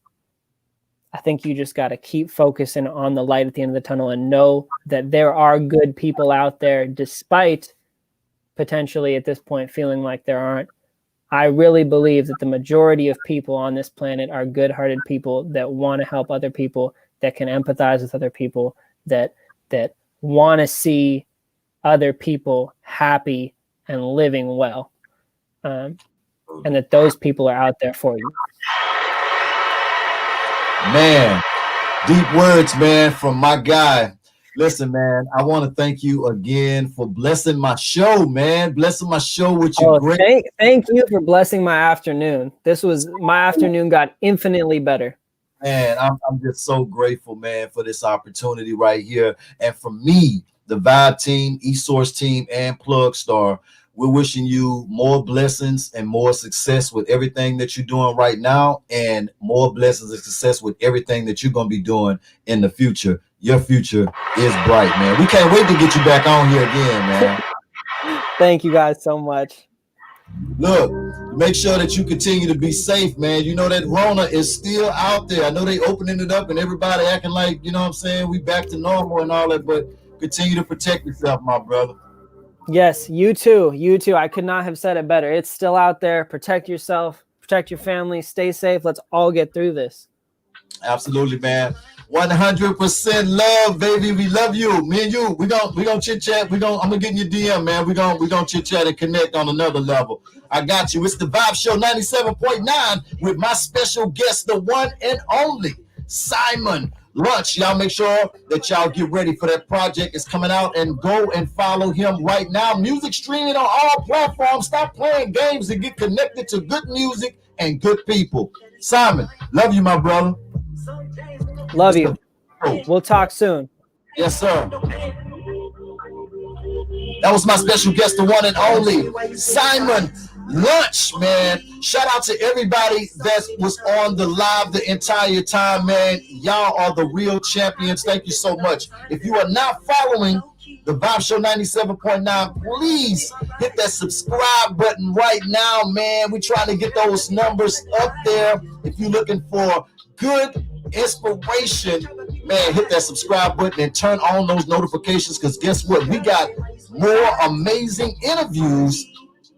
I think you just got to keep focusing on the light at the end of the tunnel and know that there are good people out there, despite potentially at this point feeling like there aren't. I really believe that the majority of people on this planet are good-hearted people that want to help other people, that can empathize with other people, that want to see other people happy and living well, and that those people are out there for you. Man, deep words, man, from my guy. Listen, man, I want to thank you again for blessing my show, man. Blessing my show with your great. Thank you for blessing my afternoon. My afternoon got infinitely better. Man, I'm just so grateful, man, for this opportunity right here. And for me, the Vibe team, eSource team, and Plug Star, we're wishing you more blessings and more success with everything that you're doing right now, and more blessings and success with everything that you're going to be doing in the future. Your future is bright, man. We can't wait to get you back on here again, man. Thank you guys so much. Look, make sure that you continue to be safe, man. You know that Rona is still out there. I know they opening it up and everybody acting like, you know what I'm saying, we back to normal and all that, but continue to protect yourself, my brother. Yes, you too. You too. I could not have said it better. It's still out there. Protect yourself, protect your family, stay safe. Let's all get through this. Absolutely, man. 100% love, baby. We love you. Me and you. We gonna chit chat. I'm gonna get in your DM, man. We gonna chit chat and connect on another level. I got you. It's the Vibe Show 97.9 with my special guest, the one and only Simon Lunche. Y'all make sure that y'all get ready for that project. It's coming out, and go and follow him right now. Music streaming on all platforms. Stop playing games and get connected to good music and good people. Simon, love you, my brother. Love you. We'll talk soon. Yes, sir. That was my special guest, the one and only Simon Lunch, man. Shout out to everybody that was on the live the entire time, man. Y'all are the real champions. Thank you so much. If you are not following the Vibe Show 97.9, please hit that subscribe button right now, man. We're trying to get those numbers up there. If you're looking for good inspiration, man, hit that subscribe button and turn on those notifications, because guess what? We got more amazing interviews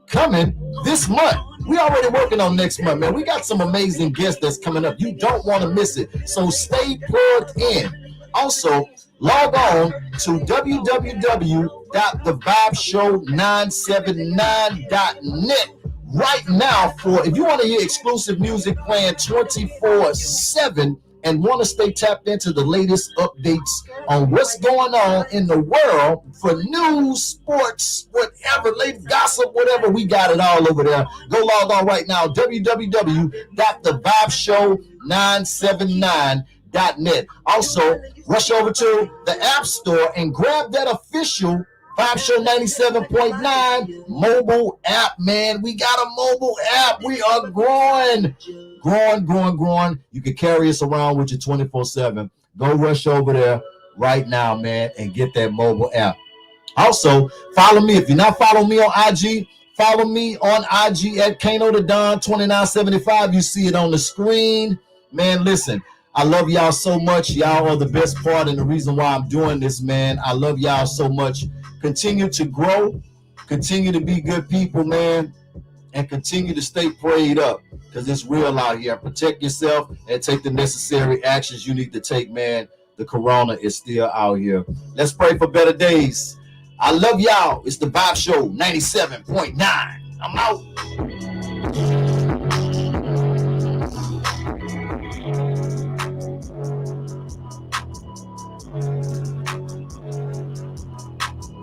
coming this month. We already working on next month, man. We got some amazing guests that's coming up. You don't want to miss it. So stay plugged in. Also, log on to www.thevibeshow979.net right now for, if you want to hear exclusive music playing 24/7 and want to stay tapped into the latest updates on what's going on in the world for news, sports, whatever, late gossip, whatever, we got it all over there. Go log on right now, www.thevibeshow979.net. Also, rush over to the App Store and grab that official Vibe Show 97.9 mobile app, man. We got a mobile app. We are growing. You can carry us around with you 24/7. Go rush over there right now, man, and get that mobile app. Also, follow me. If you're not following me on IG, follow me on IG at Kano the Don 2975. You see it on the screen. Man, listen, I love y'all so much. Y'all are the best part and the reason why I'm doing this, man. I love y'all so much. Continue to grow. Continue to be good people, man. And continue to stay prayed up, because it's real out here. Protect yourself and take the necessary actions you need to take, man. The corona is still out here. Let's pray for better days. I love y'all. It's the Vibe Show 97.9. I'm out.